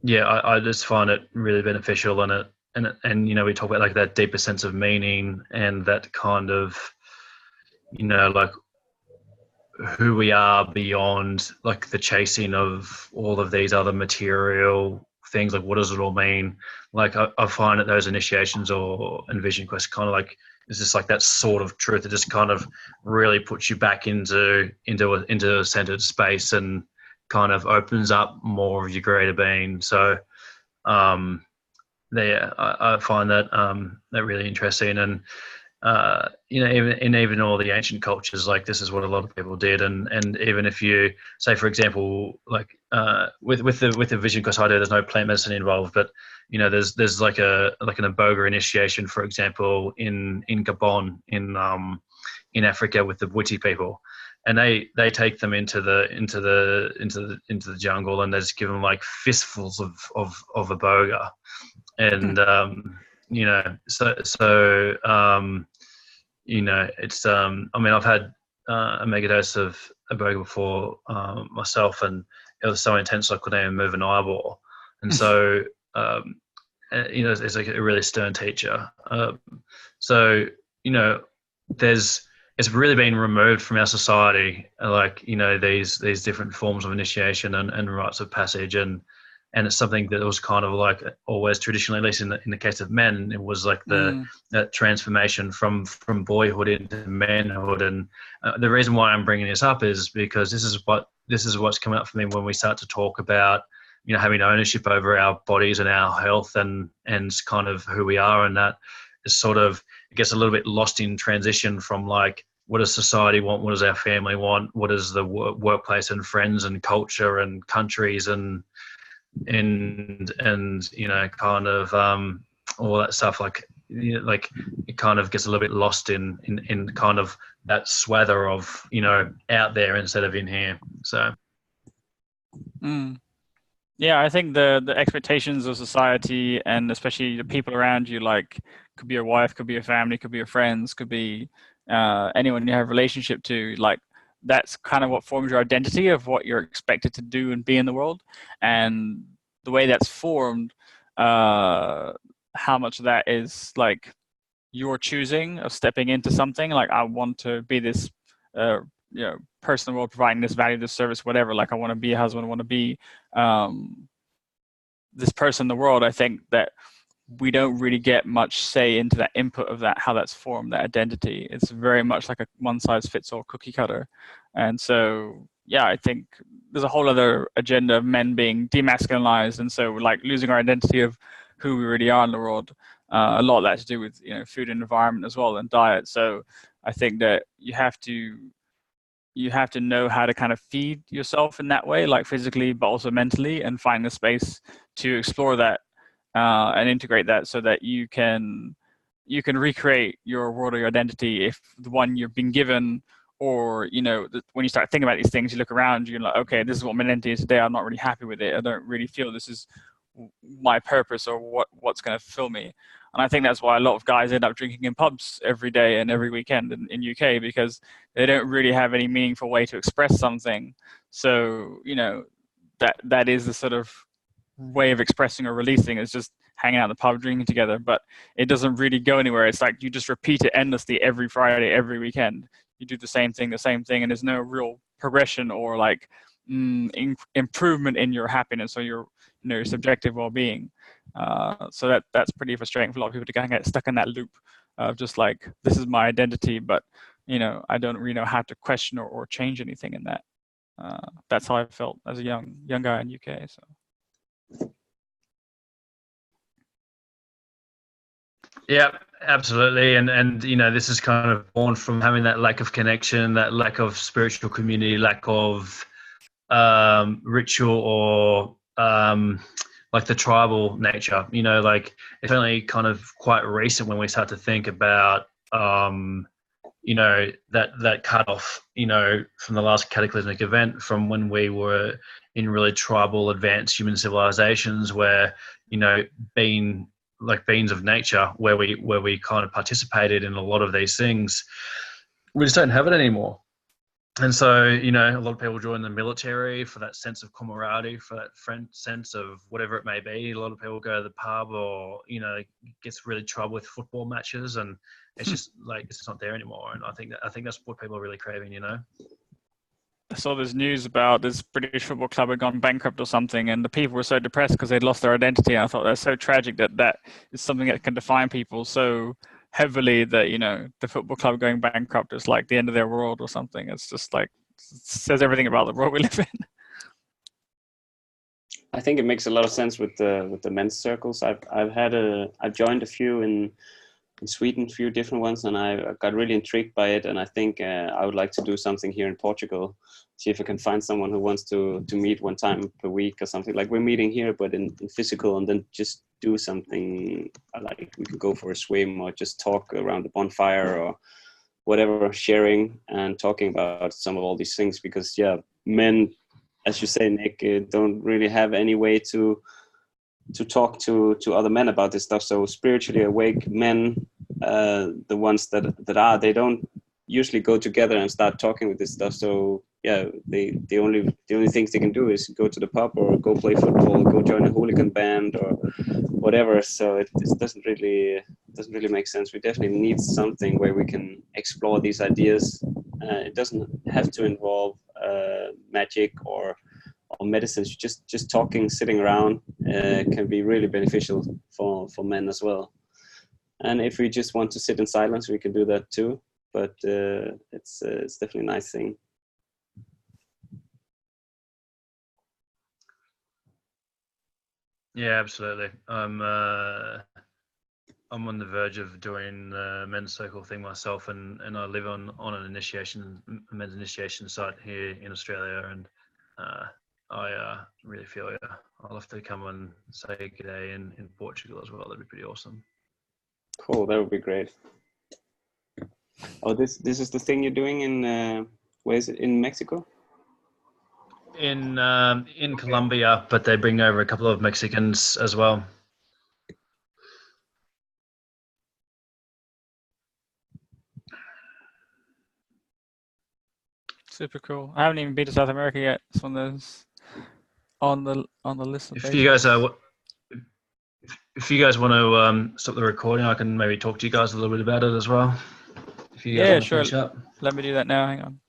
Yeah, I just find it really beneficial, and we talk about like that deeper sense of meaning, and that kind of like who we are beyond like the chasing of all of these other material things. Like, what does it all mean? Like, I find that those initiations and vision quests kind of like, it's just like that sort of truth that just kind of really puts you back into a centered space, and kind of opens up more of your greater being. So I find that that really interesting. And even all the ancient cultures, like, this is what a lot of people did. And even if you say, for example, like with the vision quest I do, there's no plant medicine involved, but there's like an iboga initiation, for example, in Gabon, in Africa, with the Witi people, and they take them into the jungle, and they just give them like fistfuls of iboga. And it's I mean, I've had a megadose of iboga before myself, and it was so intense I couldn't even move an eyeball. And so it's like a really stern teacher. It's really been removed from our society, like these different forms of initiation and rites of passage, and it's something that was kind of like always traditionally, at least in the case of men, it was like that transformation from boyhood into manhood. And the reason why I'm bringing this up is because this is what's coming up for me when we start to talk about having ownership over our bodies and our health and kind of who we are, and that is sort of, it gets a little bit lost in transition from like, what does society want? What does our family want? What is the workplace and friends and culture and countries and kind of all that stuff, like it kind of gets a little bit lost in kind of that swather of out there instead of in here. So yeah, I think the expectations of society, and especially the people around you, like, could be your wife, could be your family, could be your friends, could be anyone you have a relationship to, like, that's kind of what forms your identity of what you're expected to do and be in the world. And the way that's formed, how much of that is like your choosing of stepping into something. Like, I want to be this, person in the world providing this value, this service, whatever. Like, I want to be a husband, I want to be this person in the world. I think that we don't really get much say into that input of that, how that's formed, that identity. It's very much like a one-size-fits-all cookie cutter. And so, yeah, I think there's a whole other agenda of men being demasculinized, and so like losing our identity of who we really are in the world. A lot of that to do with food and environment as well, and diet. So I think that you have to know how to kind of feed yourself in that way, like physically, but also mentally, and find the space to explore that and integrate that, so that you can recreate your world or your identity, if the one you've been given, or when you start thinking about these things, you look around, you're like, okay, this is what my identity is today. I'm not really happy with it. I don't really feel this is my purpose or what's going to fulfill me. And I think that's why a lot of guys end up drinking in pubs every day and every weekend in UK, because they don't really have any meaningful way to express something. So that is the sort of way of expressing or releasing, is just hanging out in the pub, drinking together, but it doesn't really go anywhere. It's like you just repeat it endlessly every Friday, every weekend. You do the same thing, and there's no real progression or like improvement in your happiness or your subjective well-being. So that's pretty frustrating for a lot of people to kind of get stuck in that loop of just like, this is my identity, but I don't really know how to question or change anything in that. That's how I felt as a young guy in UK. So. Yeah, absolutely. And this is kind of born from having that lack of connection, that lack of spiritual community, lack of ritual, or like the tribal nature. Like, it's only kind of quite recent when we start to think about that cutoff, from the last cataclysmic event, from when we were in really tribal advanced human civilizations, where being like beings of nature, where we kind of participated in a lot of these things. We just don't have it anymore. And so, a lot of people join the military for that sense of camaraderie, for that sense of whatever it may be. A lot of people go to the pub, or, gets really trouble with football matches, and it's just like, it's not there anymore. And I think that's what people are really craving, I saw this news about this British football club had gone bankrupt or something, and the people were so depressed because they'd lost their identity. And I thought that's so tragic that is something that can define people so heavily, that the football club going bankrupt is like the end of their world or something. It's just like, it says everything about the world we live in. I think it makes a lot of sense with the men's circles. I've joined a few in Sweden, a few different ones, and I got really intrigued by it. And I think I would like to do something here in Portugal. See if I can find someone who wants to meet one time per week or something. Like we're meeting here, but in physical, and then just do something like we could go for a swim or just talk around the bonfire or whatever, sharing and talking about some of all these things. Because men, as you say, Nick, don't really have any way to talk to other men about this stuff. So spiritually awake men, the ones that are, they don't usually go together and start talking with this stuff. So the only things they can do is go to the pub or go play football, go join a hooligan band or whatever. So it doesn't really make sense. We definitely need something where we can explore these ideas. It doesn't have to involve magic or medicines. Just talking, sitting around can be really beneficial for men as well. And if we just want to sit in silence, we can do that too. But it's definitely a nice thing. Yeah, absolutely. I'm on the verge of doing the men's circle thing myself, and I live on a men's initiation site here in Australia, and I really feel I'll have to come and say good day in Portugal as well. That'd be pretty awesome. Cool, that would be great. Oh, this is the thing you're doing in where is it, in Mexico? In Colombia, but they bring over a couple of Mexicans as well. Super cool. I haven't even been to South America yet. It's one of those on the list. If you guys are If you guys want to stop the recording, I can maybe talk to you guys a little bit about it as well. If you guys Yeah, want to sure. finish up. Let me do that now. Hang on.